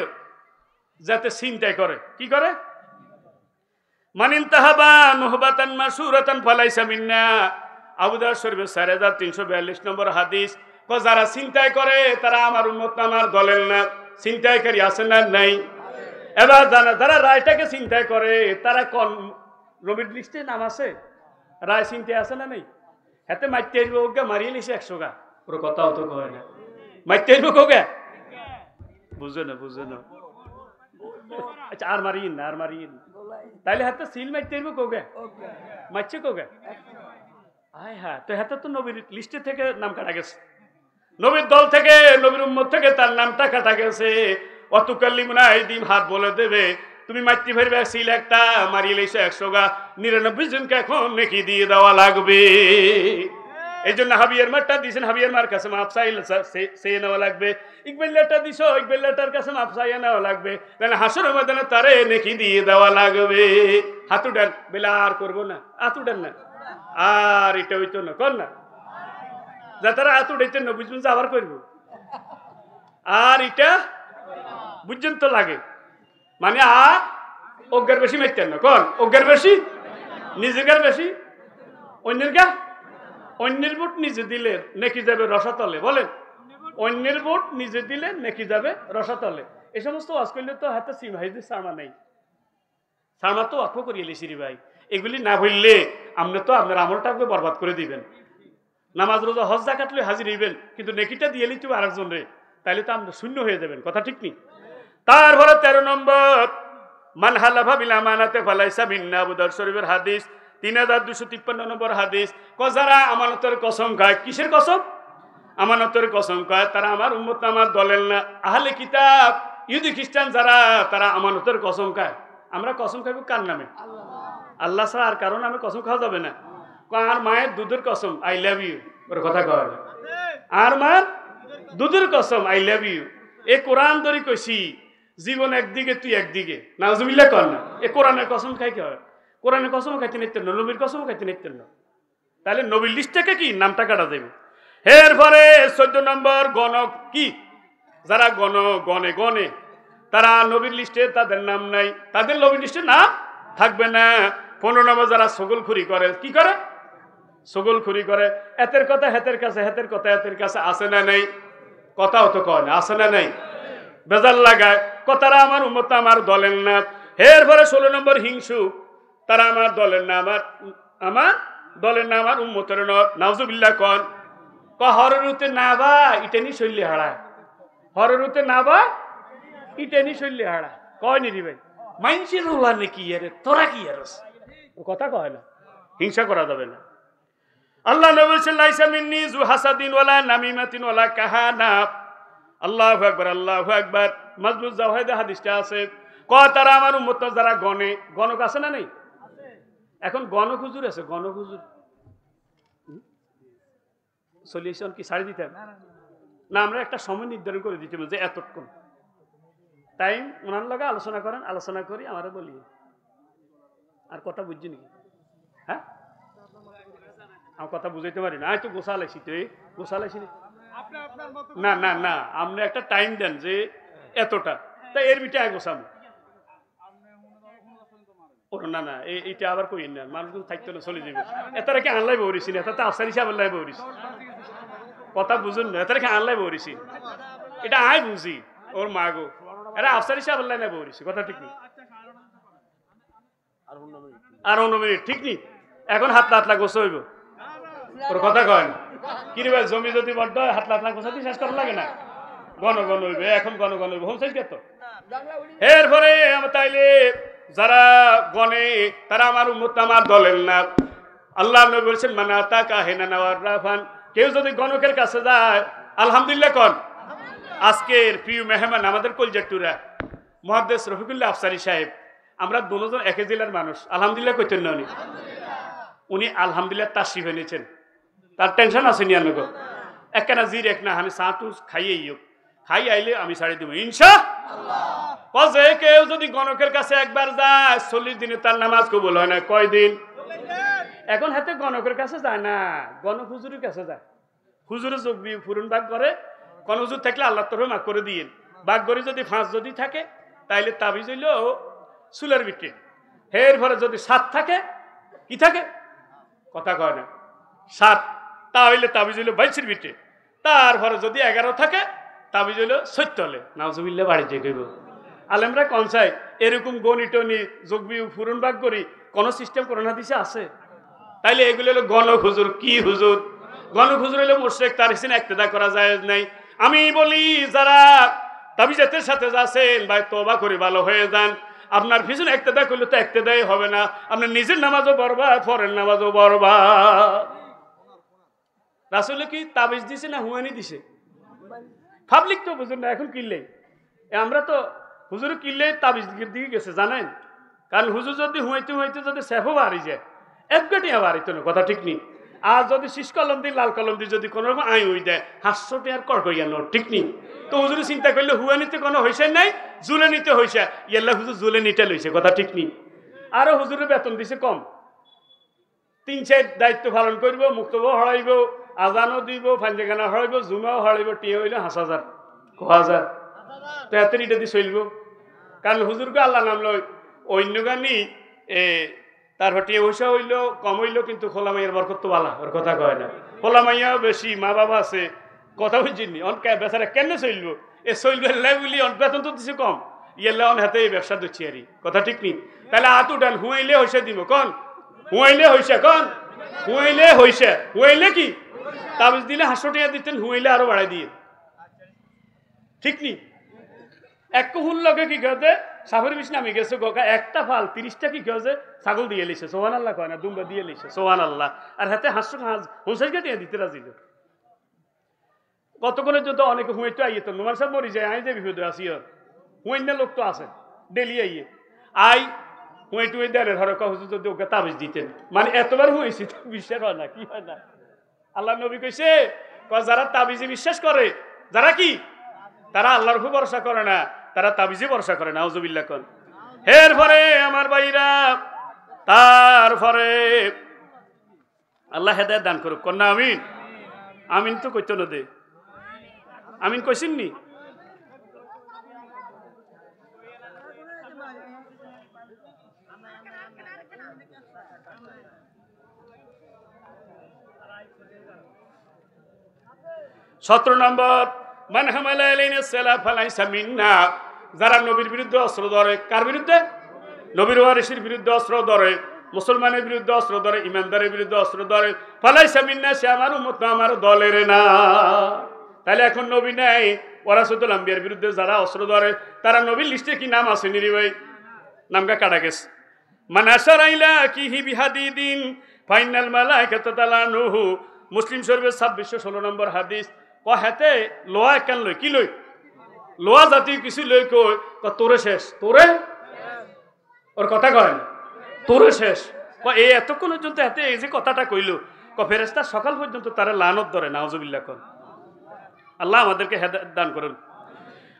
Speaker 1: যাতে চিন্তাই করে। কি করে? মানিন তাহাবা নহবাতান মাসুরাতান ফালাইসা মিন্না, আবু দাউদ শরীফের 4342 নম্বর হাদিস। যারা চিন্তাই করে তারা আমার উম্মত না, আমার দলের না। চিন্তাইকারী আছে না নাই? এবার যারা রায়টাকে চিন্তাই করে তারা কোন নবীর লিস্টে নাম আছে? রায় চিন্তায় আছে না নাই? হাতে মারতে আসবো ওকে মারিয়ে নিছে 100 গা, ওর কথা অত কয় না। মারতে আসবো কোকে বুঝো না, বুঝো না। আচ্ছা আর মারিন না, আর মারিন তাইলে হাতে সিল মারতে আসবো কোকে, মারছে কোকে? আয় হ্যাঁ, তো হাতে তো নবীর লিস্টে থেকে নাম কাটা গেছে, নবীর দল থেকে নবীর উম্মত থেকে তার নামটা কাটা গেছে। অতুকাল্লিমুনা আইদিম, হাত বলে দেবে তুমি মাতৃ ফেরবে সিল একটা মারিয়ে লেছে 100 গা, 99 জনকে এখন নেকি দিয়ে দেওয়া লাগবে। এই জন্য হাবিয়ার মারটা দিয়েছেন, হাবিয়ার মার কাছে মাপ চাইলে সে নেওয়া লাগবে। ইকবাল্লাটা দিছ, ইকবাল্লাটার কাছে মাপ চাইয়া নেওয়া লাগবে, তাহলে হাসর ময়দানে তারে নেকি দিয়ে দেওয়া লাগবে। হাত উঠান, বেলা আর করবো না, হাত উঠান না, আর এটা হইতো না, কর না যা তারা হাত উঠাইতেন না, বুঝবেন আবার করবো, আর এটা বুঝছেন তো লাগে মানে আর অজ্ঞার বেশি মারতেন না। কন অজ্ঞার বেশি, নিজের গার বেশি, অন্যের গা, অন্যের ভোট নিজে দিলে নেকি যাবে রসাতলে। বলেন অন্যের ভোট নিজে দিলে নেকি যাবে রসাতলে। এই সমস্ত ওয়াজ করলে তো হাতে সিমাহিদের সামা নেই, সামা তো অর্থ করিয়ে লিসিরি ভাই। এগুলি না বললে আপনি তো আপনার আমলটাকে বরবাদ করে দিবেন। নামাজ রোজা হজ জাকাত লই হাজির হইবেন, কিন্তু নেকিটা দিয়ে লিখতে আরেকজন রে, তাইলে তো আপনি শূন্য হয়ে যাবেন। কথা ঠিক নেই? তারপরে 13 নম্বর মান হালাফা বিল আমানাতে ফালাইসা মিন্না, আবু দাউদ শরীফের হাদিস 3253 নম্বর হাদিস। যারা আমানতের কসম খায়, কিসের কসম? আমানতের কসম খায়, তারা আমার উম্মত না, আমার দলের না। আহলে কিতাব ইহুদি খ্রিস্টান যারা, তারা আমানতের কসম খায়। আমরা কসম খাইব কার নামে? আল্লাহ ছাড়া আর কারো নামে কসম খাওয়া যাবে না। আর মায়ের দুধের কসম, আই লাভ ইউ, ওর কথা কয় না। আর মার দুধের কসম, আই লাভ ইউ। এ কোরআন ধরে কইছি, জীবন একদিকে তুই একদিকে, নাউজুবিল্লাহ কর না। এ কোরআনের কসম খাই কি হয়? কোরআনের কসম খাইতে নিতেন না, নবীর কসম খাইতে নিতেন না। তাহলে নবীর লিস্ট থেকে কি নামটা কাটা যাবে। এরপরে 14 নম্বর গণক কি, যারা গনে গনে তারা নবীর লিস্টে তাদের নাম নাই, তাদের নবীর লিস্টে নাম থাকবে না। 15 নম্বর যারা ছগলখুরি করে, কি করে? ছগলখুরি করে। এতের কথা হেতের কাছে, হেতের কথা এতের কাছে, আছে না নাই? কথাও তো কয় না, আছে না নাই? বেজাল লাগায়, কথারা আমার উম্মত আমার দলের না। এরপরে 16 নম্বর হিংসু, তারা আমার দলের না, আমার দলের না, আমার উম্মতের না। নাউজুবিল্লাহ কন। হররুতে না বা ইটেনি শৈলী হারায়, হররুতে না বা ইটেনি শৈলী হারায়। কয় নি রে ভাই, মাইনসির রোলা নাকি আরে তোরা কি আরস, কথা কয় না। হিংসা করা যাবে না। আল্লাহ নবী বলেছেন লাইসা মিন্নি যু হাসাদিন ওয়ালা নামিমাতিন ওয়ালা কাহানা। আল্লাহু আকবার, আল্লাহু আকবার। মজবুত জাওয়াহিদে হাদিসটা আছে। তারা আমার উম্মত যারা গনে, গণক আছে না নেই? এখন গণক হুজুর আছে, গণক হুজুর সলিউশন কি ছাড়ি দিতাম না, আমরা একটা সময় নির্ধারণ করে দিতাম যে এতক্ষণ টাইম ওনার লগে আলোচনা করেন, আলোচনা করি আমারে বলি। আর কথা বুঝছি নাকি? হ্যাঁ, আমার কথা বুঝাইতে পারি না। তো গোসা লাইছি, তো গোসা লাইছি না না না, আপনি একটা টাইম দেন যে এতটা, তাই এর বিটা গোসাম। না না, এইটা আবার কই না, মানুষজন থাকতো না, চলে যাবে। এতারা কি আনলাই বৌরিছি না, এটা তো আফসার হিসাব আল্লাহ বৌরিছি। কথা বুঝুন না, এতারা কি আনলাই বৌরিছি, এটা আই বুঝি ওর মা গো, এটা আফসার হিসাব আল্লাহ না বৌরিছি। কথা ঠিক নেই, আর 19 মিনিট ঠিক নেই। এখন হাত লাতলা গোসা হইব, ওর কথা কয় না। কি রে ভাই, জমি যদি বড্ড হাত লাতলা গোসা দিয়ে শেষ করা লাগে না, গণ হইবে। এখন গণ হইবে, হোম সাইজ কে তো। এরপরে তাইলে যারা গনে তারা আমার উম্মত, আমার দলের না। আল্লাহ নবী বলেছেন মানা তাকা হেনা নাওয়ার রাফান, কেউ যদি গণকের কাছে যায়, আলহামদুলিল্লাহ কন। আজকের প্রিয় মেহমান আমাদের কলজাটুরা মুহাদ্দিস রফিকুল্লাহ আফসারী সাহেব, আমরা দুজন একই জেলার মানুষ। আলহামদুলিল্লাহ কইতেন না উনি আলহামদুলিল্লাহ তাশরিফ এনেছেন, তার টেনশন আছে নি আনগো একখানা জির এক না, আমি সাঁটু খাইয়েই খাই আইলে আমি ছাড়ি দেবো ইনশাআল্লাহ। যে কেউ যদি গণকের কাছে একবার যায় 40 দিনে তার নামাজ কবুল হয় না। কয়দিন? এখন হাতে গণকের কাছে যায় না, গণক হুজুরের কাছে যায়। হুজুরে যোগ ফুরন ভাগ করে, কোন হুজুর থাকলে আল্লাহ তরফে মাফ করে দিয়েন। ভাগ করে যদি 5 যদি থাকে তাইলে তাবিজ হইল চুলের ভিতরে। এর পরে যদি 7 থাকে, কি থাকে? কথা কয় না, 7 তাহলে তাবিজ হইল 22 ভিতরে। তারপরে যদি 11 থাকে তাবিজ হইল 14। নাউজুবিল্লাহ বাড়িতে কইব আলেমরা কোন চাই এরকম গণিতনি যোগবি ফুরন ভাগ করি কোন সিস্টেম করোনা দিছে আছে? তাইলে এগুলো হলো গণক হুজুর। কি হুজুর? গণক হুজুর হলো মুশরিক, তার হিসেবে ইক্তেদা করা যায় নাই। আমি বলি যারা তাবিজাতের সাথে যাচ্ছেন ভাই তওবা করে ভালো হয়ে যান। আপনার পিছনে ইক্তেদা করলে তো ইক্তেদাই হবে না, আপনার নিজের নামাজও বরবাদ, পরের নামাজও বরবাদ। রাসূল কি তাবিজ দিছে না হুয়ানি দিছে? পাবলিক তো বুঝুন না, এখন কিনলে আমরা তো হুজুর কিনলে তাবিজ দিকে গেছে জানেন। কারণ হুজুর যদি হুঁইতে হুঁইতে যদি সেফও বাড়ি যায়, এক গাটিয়া বাড়িত না, কথা ঠিক নেই। আর যদি শীষ কলম দিয়ে লাল কলম দিয়ে যদি কোনো রকম আই হয়ে দেয় 500 টাকার কর করিয়া নোট, ঠিক নেই। তো হুজুরে চিন্তা করলে হুয়া নিতে কোনো হয়েছে নাই, জুলে নিতে হয়েছে, ইয়াল্লা হুজুর জুলে নিতে লইছে, কথা ঠিক নেই। আরো হুজুরের বেতন দিছে কম, 3-4 দায়িত্ব পালন করবো, মুক্তব হড়াইব, আজানও দিব, ফাঞ্জেখানা হড়াইব, জুমাও হড়াইব, টিয়ে হইলে 5,000 1000 তো এত ইটা দিয়ে চলব। কারণ হুজুরকে আল্লাহ নাম লই অন্য গানি তার হটিয়ে পয়সা হইলো কম হইলো, কিন্তু খোলা মাইয়ের বরকত তো বালা, ওর কথা কয় না। খোলা মাইয়াও বেশি, মা বাবা আছে, কথা বুঝিনি অনকা বেচারা কেন চলব? এ চলবে এল্লাই বলি বেতন তো দিছে কম, ইয়েল্লা অন হাতে এই ব্যবসা দিচ্ছি আরি, কথা ঠিক নেই। তাহলে আতু ডান হুঁয়াইলে হইসা দিব কন, হুঁয়াইলে হইসা কন, হুঁয়াইলে হইসা, হুঁয়াইলে কি তাবিজ দিলে 500 টাকা দিতেন, হুঁয়াইলে আরো বাড়াই দিয়ে, ঠিক নেই। এক হুল লগে কি কেউ সাফের বিষ নামে গেছে গোকা একটা ফাল 30টা কি কেউ ছাগল দিয়ে লিছে, সোহান আল্লাহ কয় না, দুম্বা দিয়ে লিছে, সোহান আল্লাহ। আর হাতে 500 হুঁসাই কাটিয়ে দিতে রাজিল। কতক্ষণের জন্য অনেকে হুঁয়ে তো আইয়ে তো নোমান সব মরি যায়, আই যে বিপদে আসি হুঁয়েন লোক তো আছে ডেলি আইয়ে আই হুঁয়ে টুয়ে দেয় ধরো হুজুর যদি ওকে তাবিজ দিতেন, মানে এতবার হুঁয়েছি তো বিশ্বাস হয় না, কি হয় না আল্লাহ নবী কইছে যারা তাবিজে বিশ্বাস করে, যারা কি তারা আল্লাহর উপর ভরসা করে না, তারা তাবিজে ভরসা করে। নাউজুবিল্লাহ কোন। এরপরে আমার ভাইরা, তারপরে আল্লাহ হেদায়েত দান করুক, কন্যা আমিন। আমিন তো কইতো না দে, আমিন কইছেন নি? সতেরো নম্বর, মান হামালা আলাইনা সালাফ ফালাইসা মিন্না, যারা নবীর বিরুদ্ধে অস্ত্র ধরে। কার বিরুদ্ধে? নবীর ওয়ারিসের বিরুদ্ধে অস্ত্র ধরে, মুসলমানের বিরুদ্ধে অস্ত্র ধরে, ইমানদারের বিরুদ্ধে অস্ত্র ধরে, ফালাইসা মিন্না, সে আমার উম্মত না, আমার দলের না। তাহলে এখন নবী নাই, ওয়ারাসাতুল আম্বিয়ার বিরুদ্ধে যারা অস্ত্র ধরে তারা নবীর লিস্টে কি নাম আছে নিরি ভাই? নামটা কাটা গেছে। মান আশারাইলা কিহি বিহাদিদিন ফাইনাল মালাইকাতু তালানুহু, মুসলিম শরীফের 2616 নম্বর হাদিস। হেতে লোয়া কেন লই? কি লই? লোয়া জাতীয় কিছু লই কই তোরে শেষ, তোরে ওর কথা কয় না, তোরে শেষ। এই এতক্ষণ পর্যন্ত হাতে এই যে কথাটা কইল, ফেরেশতা সকাল পর্যন্ত তারা লানত ধরে। নাউজুবিল্লাহ কোন। আল্লাহ আমাদেরকে হেদায়েত দান করুন।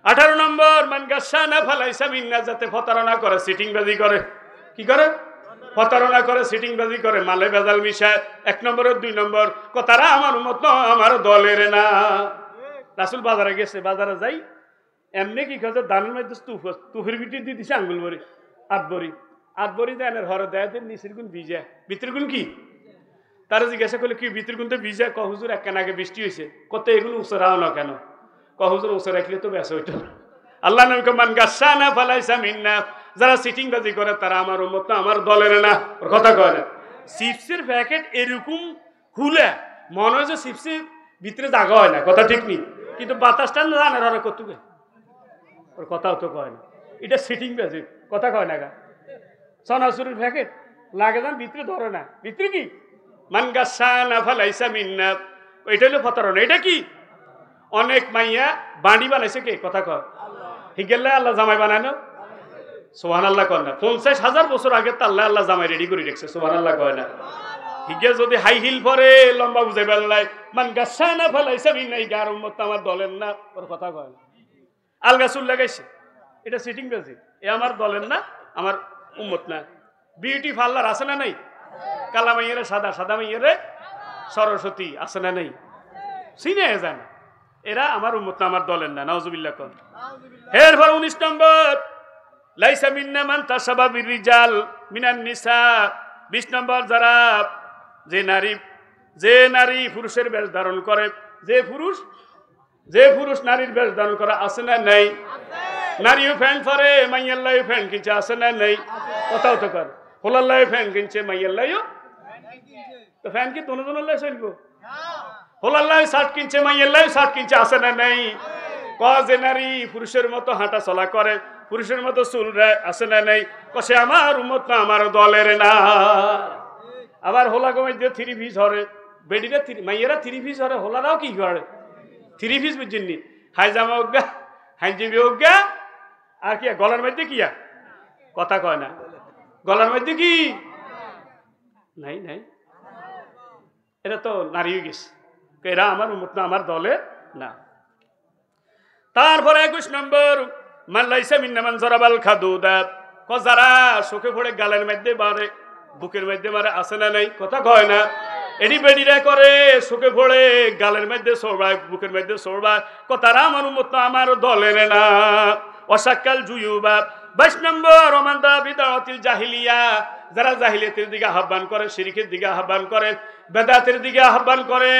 Speaker 1: 18 নম্বর, মান গাশানা ফালাইসা মিন্না, যাতে প্রতারণা করে, সিটিংবাজি করে। কি করে? প্রতারণা করে, সিটিংবাজি করে, মালে ভেজাল মিশায়। 1 নম্বর। 2 নম্বর, তারা আমার উম্মত না, আমার দলের না। রাসূল বাজারে গেছে, বাজারে যাই এমনি কি কাজে দানের মধ্যে তুফের বিটি দিয়ে দিছে আঙ্গুল ভরি, 8 ভরি, 8 ভরি দেয় হরে দেয়, নিচের গুণ ভিজা, ভিতরের গুণ কি? তারা জিজ্ঞাসা করলে কি ভিতরের গুণ তো ভিজা? হুজুর একখান আগে বৃষ্টি হয়েছে, কত এগুলো উচরাও না কেন? হুজুর উচর রাখলে তো বেঁচে হইতো। আল্লাহ নবী মান গাশানা ফালাইসা মিন্না, যারা সিটিংবাজি করে তারা আমার উম্মত না, আমার দলের না। ওর কথা কয় না। চিপসের প্যাকেট এরকম খুলে মনে হয় যে চিপসের ভিতরে জায়গা হয় না, কথা ঠিক নেই, কিন্তু বাতাসটা না জানে ওরা কতকে, ওর কথাও তো কয় না। এটা সিটিংবাজি, কথা কয় না গা। সনাসুরের প্যাকেট লাগে যান, ভিতরে ধরে না, ভিতরে কি? মান গাশানা ফালাইসা মিন্না, এটা হলো প্রতারণা। এটা কি? অনেক মাইয়া বাড়ি বানাইছে কে? কথা কয়। হিগেল্লা আল্লাহ জামাই বানানো, সুবহানাল্লাহ কয় না। 50,000 বছর আগে তো আল্লাহ জামাই রেডি করে রেখেছে, সুবহানাল্লাহ কয় না। হিগে যদি হাই হিল পরে লম্বা বুঝে বেললাই, মান গাশানা ফালাইসা মিন্না, গার উম্মত আমার দলের না, ওর কথা কয় না। আলগা চুল লাগাইছে, এটা সিটিং বাজি, এ আমার দলের না, আমার উম্মত না। বিউটি পার্লার আছে না নাই? কালা মাইয়ারে সাদা, সাদা মাইয়ারে সরস্বতী, আছে না নাই? চিনে যায় না, এরা আমার উম্মত না, আমার দলের না। নাউজুবিল্লাহ কোন। এরপর 19 নম্বর, লাইসা মিন্না মান তাশাবা বিরিজাল মিনান নিসা। 20 নম্বর, যারা যে নারী পুরুষের বেশ ধারণ করে, যে পুরুষ নারীর বেশ ধারণ করে, আছে না নাই? নারীও প্যান্ট পরে, মাইয়াল্লাহও প্যান্ট কিনছে, আছে না নাই? কথাও তো করে। হোলাল্লাহও প্যান্ট কিনছে, মাইয়াল্লাহও তো প্যান্ট কি দুজনের চলবো? হোলাল্লাহ শার্ট কিনছে, মাইয়াল্লাহ শার্ট কিনছে, আছে না নাই? যে নারী পুরুষের মতো হাঁটা চলা করে, পুরুষের মতো চুল রায়, আছে না নাই? সে আমার উম্মত না, আমার দলের না। আবার হোলা কমাই দিয়ে 3 পিস হরে, বেডিরা মাইয়েরা 3 পিস হরে, হোলারাও কি করে 3 পিস, বুঝছেননি? হাইজামা অজ্ঞা, হাইজিবি অজ্ঞা, আর কি গলার মধ্যে কি? কথা কয় না, গলার মধ্যে কি নাই? নাই, এটা তো নারী হয়ে গেছে, এরা আমার উম্মত না, আমার দলে না। তারপরে 21 নম্বর, মান লাইসা মিন্না মান যারাবাল খাদুদা, যারা চোখে পড়ে গালের মধ্যে মারে, বুকের মধ্যে মারে, আছে না নাই? কথা কয় না। এডি বেডিরা করে, চোখে পড়ে গালের মধ্যে সরবায়, বুকের মধ্যে সরবায়, তারা আমার উম্মত না, আমার দলের না। অসাক্কাল জুয়ুবা। 22 নম্বর, ওমানদা বিদাতিল জাহিলিয়া, যারা জাহিলিয়াতের দিকে আহ্বান করে, শিরকের দিকে আহ্বান করে, বেদাতের দিকে আহ্বান করে,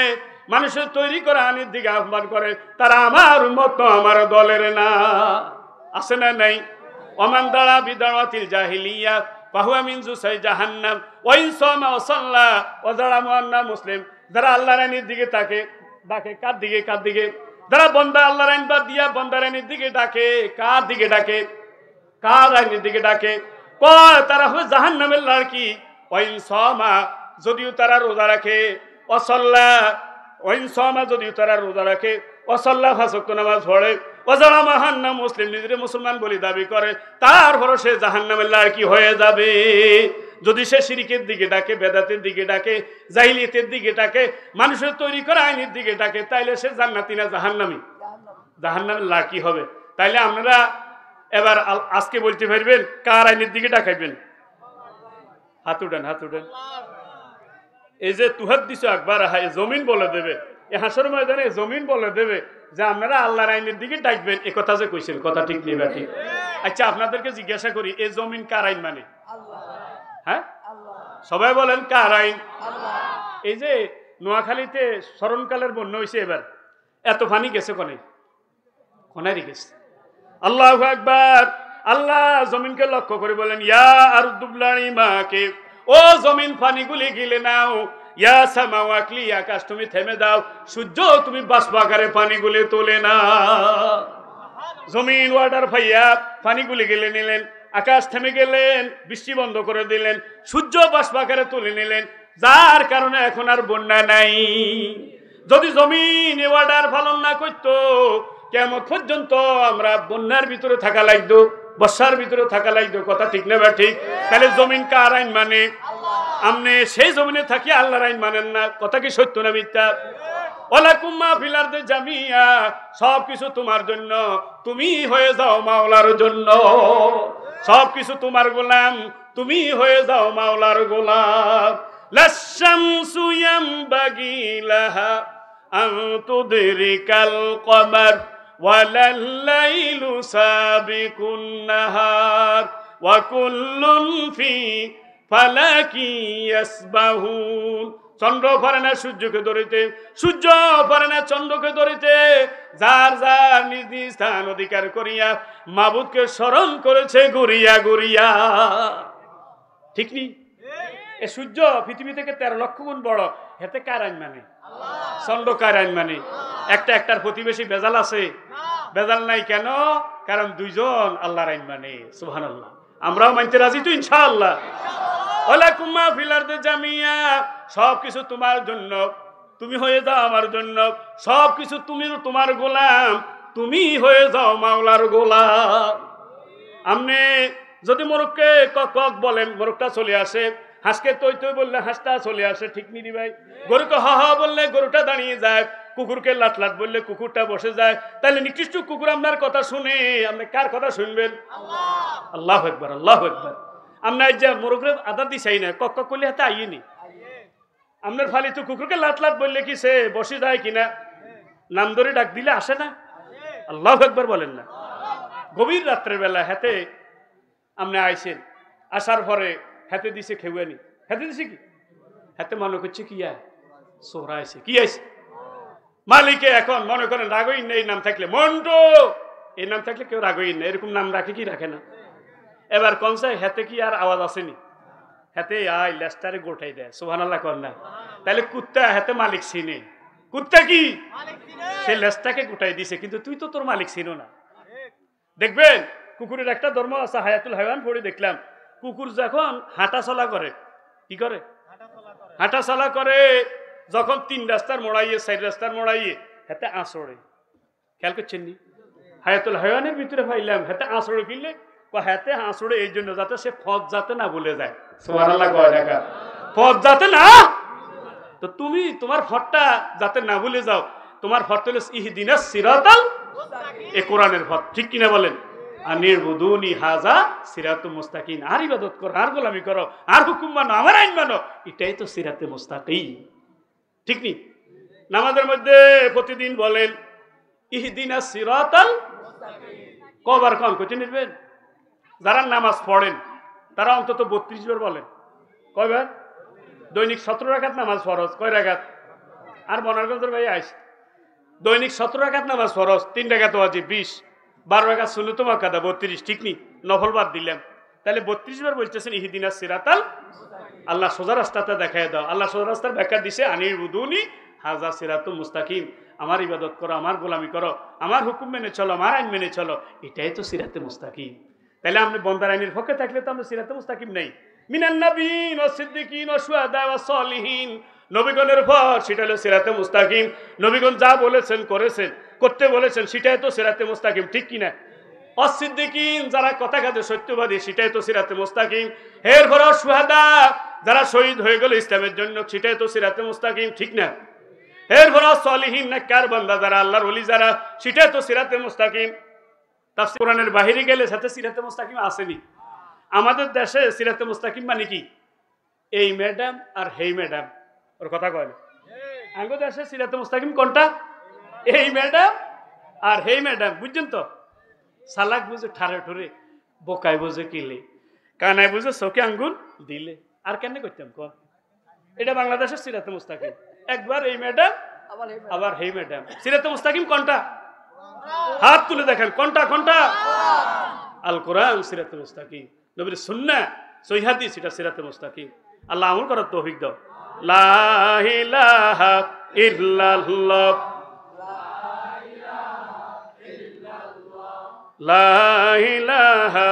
Speaker 1: মানুষের তৈরি করা আইনের দিকে আহ্বান করে, তারা আমার উম্মত না, আমার দলের না। আছে না নাই? ওমান দাঁড়া বিদাতিল জাহিলিয়া ফাহুয়া মিন জুসাই জাহান্নাম ওয়া ইন সামা ওয়া সাল্লা ওয়া যালামু আন্না মুসলিম। যারা আল্লাহর আইনের দিকে তাকে ডাকে, কার দিকে? কার দিকে? যারা বন্দা আল্লাহর আইন বাদ দিয়া বন্দার আইনের দিকে ডাকে, কার দিকে ডাকে? কার আইনের দিকে ডাকে? কয় তারা হবে জাহান্নামের লাড়কি। ওয়া ইন সামা, যদিও তারা রোজা রাখে, ওয়া সাল্লা, ওয়া ইন সামা, যদিও তারা রোজা রাখে, ওয়া সাল্লা, 5 ওয়াক্ত নামাজ পড়ে, ওয়া যালামু আন্না মুসলিম, নিজের মুসলমান বলে দাবি করে, তারপরও সে জাহান্নামের লাড়কি হয়ে যাবে। যদি সে শিরিকের দিকে ডাকে, বেদাতের দিকে ডাকে, জাহিলিয়াতের দিকে ডাকে, মানুষের তৈরি করা আইনের দিকে ডাকে, তাইলে সে জান্নাতি না জাহান্নামী? জাহান্নামের লাকি হবে। তাইলে আপনারা এবার আজকে বলতে পারবেন কার আইনের দিকে ডাকাইবেন? হাত উঠান, হাত উঠান। এই যে তুহাদ্দিসু আকবার হায়, জমিন বলে দেবে, এই হাসর ময়দানে জমিন বলে দেবে যে আপনারা আল্লাহর আইনের দিকে ডাকবেন। এ কথা যে কইছেন, কথা ঠিক নেই বা ঠিক? আচ্ছা, আপনাদেরকে জিজ্ঞাসা করি, এই জমিন কার আইন মানে? হ্যাঁ, সবাই বলেন কার আইন? এই যে নোয়াখালীতে স্মরণকালের বন্যা হয়েছে, এবার এত পানি গেছে কোনে? কোনারই গেছে। আল্লাহু আকবার। আল্লাহ জমিনকে লক্ষ্য করে বলেন, ইয়া আরদু ইবলা'i মাকে, ও জমিন পানিগুলি গিলে নাও, ইয়া সামাউ আকলি, আকাশ তুমি থেমে দাও, সূর্য তুমি বাষ্প আকারে পানিগুলি তুলে নাও। জমিন ওয়াটার ফাইয়া পানিগুলি গিলে নিলেন, আকাশ থেমে গেলেন, বৃষ্টি বন্ধ করে দিলেন, সূর্য বাষ্প আকারে তুলে নিলেন, যার কারণে এখন আর বন্যা নাই। যদি জমিন ওয়াটার পালন না করতো, কিয়ামত পর্যন্ত আমরা বন্যার ভিতরে থাকা লাগতো, বর্ষার ভিতরে থাকা লাগতো। কথা ঠিক না বা ঠিক? তাহলে জমিন কার আইন মানে? আপনি সেই জমিনে থাকি আল্লাহর আইন মানেন না। কথা কি সত্য না মিথ্যা? ওয়ালাকুম মা ফিল আরদি জামিয়া, সবকিছু তোমার জন্য, তুমি হয়ে যাও মাওলার জন্য। সবকিছু তোমার গোলাম, তুমি হয়ে যাও মাওলার গোলাম। লাশ-শামসু ইয়ামবাগি লাহা আন তুদরিকাল কমার ওয়ালাল লাইলু সাবিকুন নাহার ওয়া কুল্লুন ফি ফালাকি ইয়াসবাহুন। চন্দ্র পারে না সূর্যকে ধরিতে, সূর্য পারে না চন্দ্রকে ধরিতে। যার যার নিজ নিজ স্থান অধিকার করিয়া মাবুদকে স্মরণ করেছে ঘুরিয়া ঘুরিয়া। ঠিক নি? এ সূর্য পৃথিবী থেকে 13 লক্ষ গুণ বড়। এতে কার আইন মানে? চন্দ্র কার আইন মানে? একটার প্রতিবেশী বেজাল আছে? বেজাল নাই কেন? কারণ দুইজন আল্লাহর আইন মানে। সুবহানাল্লাহ। আমরাও মানতে রাজি তো ইনশাআল্লাহ। ওয়ালাকুম মা ফিল আরদি জামিয়া, সবকিছু তোমার জন্য, তুমি হয়ে যাও আমার জন্য। সবকিছু তুমি তোমার গোলাম, তুমি হয়ে যাও মাওলার গোলাম। আপনি যদি মোরগকে কক কক বলেন, মোরগটা চলে আসে। হাঁসকে তৈ তৈ বললে হাঁসটা চলে আসে। ঠিক নি ভাই? গরুকে হ হ বললে গরুটা দাঁড়িয়ে যায়। কুকুরকে লাট লাট বললে কুকুরটা বসে যায়। তাহলে নিকৃষ্ট কুকুর আপনার কথা শুনে, আপনি কার কথা শুনবেন? আল্লাহু আকবার, আল্লাহু আকবার। আমরা যে মোরগের আদা দিছাই না, কক কক করলে হাতে আইয়ে নি। আপনার ফালিত কুকুরকে লাট লাট বললে কি সে বসে যায় কিনা? নাম ধরে ডাক দিলে আসে না? আল্লাহু আকবার বলেন না? গভীর রাত্রের বেলা হাতে আপনি আইছেন, আসার পরে হাতে দিছে খেউয়ানি, হাতে দিছে কি? হাতে মনে করছে কি সোহরা আইছে, কি আইছে? মালিকে এখন মনে করেন রাগইন এই নাম থাকলে, মন্টু এই নাম থাকলে কেউ রাগইন না, এরকম নাম রাখে কি রাখে না? এবার কোন চাই হাতে কি আর আওয়াজ আসেনি? হাতে আয় লেস্টারে গোটাই দেয়। সুবহানাল্লাহ কর না? তাহলে কুত্তা হাতে মালিক চিনে। কুত্তা কি সে লেস্টাকে গোটাই দিছে, কিন্তু তুই তো তোর মালিক চিনো না। দেখবেন কুকুরের একটা ধর্ম আছে, হায়াতুল হায়াওয়ান পড়ে দেখলাম, কুকুর যখন হাঁটা চলা করে, কি করে? হাঁটা চলা করে, যখন 3 রাস্তার মোড়াইয়ে 4 রাস্তার মোড়াইয়ে হাতে আঁচড়ে। খেয়াল করছেন নি? হায়াতুল হায়াওয়ানের ভিতরে পাইলাম হাতে আঁচড়ে কিনলে হাতে আঁচড়ে এই জন্য যাতে সে ফজ যাতে না ভুলে যায়। সুবহানাল্লাহ কয় টাকা ফজ যাতে না। তো তুমি তোমার ফটটা যাতে না ভুলে যাও, তোমার ফট হলো ইহদিনাস সিরাতাল মুস্তাকিম, এই কোরআনের ফট। ঠিক কিনা বলেন? আনিরবুদুনি হাযা সিরাতুল মুস্তাকিম, আর ইবাদত করো, আর গোলামি করো, আর হুকুম মানো, আমার আইন মানো, এটাই তো সিরাতে মুস্তাকিম। ঠিক নি? নামাজের মধ্যে প্রতিদিন বলেন ইহদিনাস সিরাতাল মুস্তাকিম। কবার কোন কইতে নিবেন? যারা নামাজ পড়েন তারা অন্তত 32 বার বলেন। কয়বার? দৈনিক 17 রাকাত নামাজ ফরজ। কয় রাকাত? আর বনারগঞ্জের ভাই আইস, দৈনিক 17 রাকাত নামাজ ফরজ, 3 রাকাত ওয়াজিব 20, 12 রাকাত সুন্নত মুআক্কাদা 32। ঠিক নি? নফল বাদ দিলাম। তাহলে 32 বার বলতেছেন ইহদিনাস সিরাতাল, আল্লাহ সোজা রাস্তাটা দেখায় দাও। আল্লাহ সোজা রাস্তার ব্যাখ্যা দিছে আনিরবুদুনি হাযা সিরাতুল মুস্তাকিম, আমার ইবাদত করো, আমার গোলামি করো, আমার হুকুম মেনে চলো, আমার আইন মেনে চলো, এটাই তো সিরাতে মুস্তাকিম। তাহলে আপনি বন্দার আইনের পক্ষে থাকলে তো আমরা সিরাতে মুস্তাকিম নেই। মিনান নাবিয়িন ওয়াস সিদ্দিকিন ওয়াস শুহাদা ওয়াস সালিহিন, নবীগণের পর সেটা হলো সিরাতে মুস্তাকিম। নবীগণ যা বলেছেন করেছেন, করতে বলেছেন, সেটাই তো সিরাতে মুস্তাকিম। ঠিক কিনা? অসিদ্দিকিন যারা কথা কাজে সত্যবাদী, সেটাই তো সিরাতে মুস্তাকিম। এরপরে শুহাদা যারা শহীদ হয়ে গেল ইসলামের জন্য, সেটাই তো সিরাতে মুস্তাকিম, ঠিক না? এরপরে সলিহিন নেককার বান্দা যারা, আল্লাহর ওলি যারা, সেটাই তো সিরাতে মুস্তাকিম। তাফসীর কোরআনের বাহিরে গেলে সাথে সিরাতে মুস্তাকিম আসেনি। আমাদের দেশে সিরাতে মুস্তাকিম মানে কি? এই ম্যাডাম আর হেই ম্যাডাম, ওর কথা কয় না। আমাদের দেশে সিরাতে মুস্তাকিম কোনটা? এই ম্যাডাম আর হেই ম্যাডাম, বুঝছেন তো? সালাক বুঝে ঠারে ঠুরে, বোকায় বুঝে কিলে, কানায় বুঝে চোখে আঙ্গুল দিলে। আর কেন করতাম ক? এটা বাংলাদেশের সিরাতে মুস্তাকিম। একবার এই ম্যাডাম আবার হেই ম্যাডাম। সিরাতে মুস্তাকিম কোনটা? হাত তুলে দেখেন কোনটা কোনটা? আল কোরআন সিরাতে মুস্তাকিম, নবীর সুন্নাহ সহিহ হাদিস, এটা সিরাতে মুস্তাকিম। আল্লাহ আমল করার তৌফিক দাও। লা ইলাহা ইল্লাল্লাহ, লা ইলাহা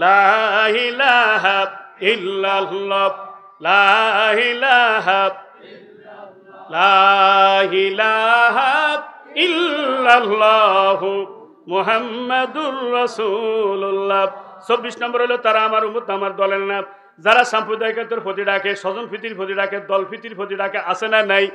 Speaker 1: লা ইলাহা ইল্লাল্লাহ, লা ইলাহা লা ইলাহা ইল্লাল্লাহু মুহাম্মাদুর রাসূলুল্লাহ। 24 নম্বর হলো তারা আমার উম্মত, আমার দলের না। যারা সাম্প্রদায়িকতার প্রতি ডাকে, স্বজন প্রীতির প্রতি ডাকে, দল প্রীতির প্রতি ডাকে, আছে না নাই?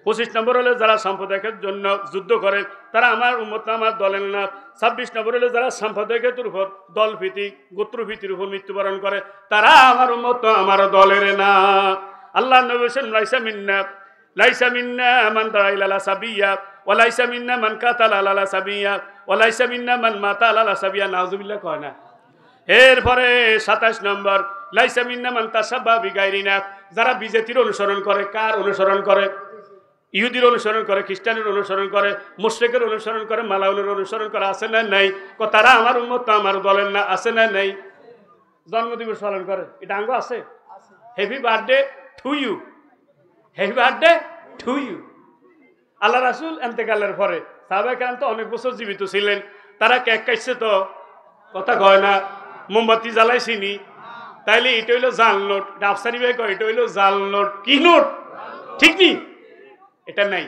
Speaker 1: 25 নম্বর হলো যারা সাম্প্রদায়িকের জন্য যুদ্ধ করে, তারা আমার উম্মত, আমার দলের না। 26 নম্বর হলো যারা সাম্প্রদায়িকতার উপর, দল প্রীতি, গোত্র প্রীতির উপর মৃত্যুবরণ করে, তারা আমার উম্মত, আমার দলের না। আল্লাহ নবী বলেছেন, লাইসা মিন্না মান দাআ ইলা সাবিয়্যা ওয়া লাইসা মিন্না মান কাতালা আলা সাবিয়্যা ওয়া লাইসা মিন্না মান মাতা আলা সাবিয়্যা। নাউযুবিল্লাহ কয় না? এরপরে 27 নম্বর, লাইসা মিন্না মান তাশাব্বা বিগাইরিনা, যারা বিজেতির অনুসরণ করে। কার অনুসরণ করে? ইহুদির অনুসরণ করে, খ্রিস্টানের অনুসরণ করে, মুশরিকের অনুসরণ করে, মালাউনের অনুসরণ করে, আছে না নাই? তারা আমার উম্মত, আমার দলের না, আছে না নাই? জন্মদিবস পালন করে, এটা আঙ্গ আছে। Happy birthday to you, happy birthday to you. Allah রাসূল ইন্তেকালের পরে সাহাবায়ে কেরাম তো অনেক বছর জীবিত ছিলেন, তারা কেক কাটছে তো, কথা কয় না, মোমবাতি জ্বালাইছিনি। তাইলে এটা হইলো জাল নোট, আফসারি ভাই কয় এটা হইলো জাল নোট। কি নোট? ঠিক নি, এটা নাই।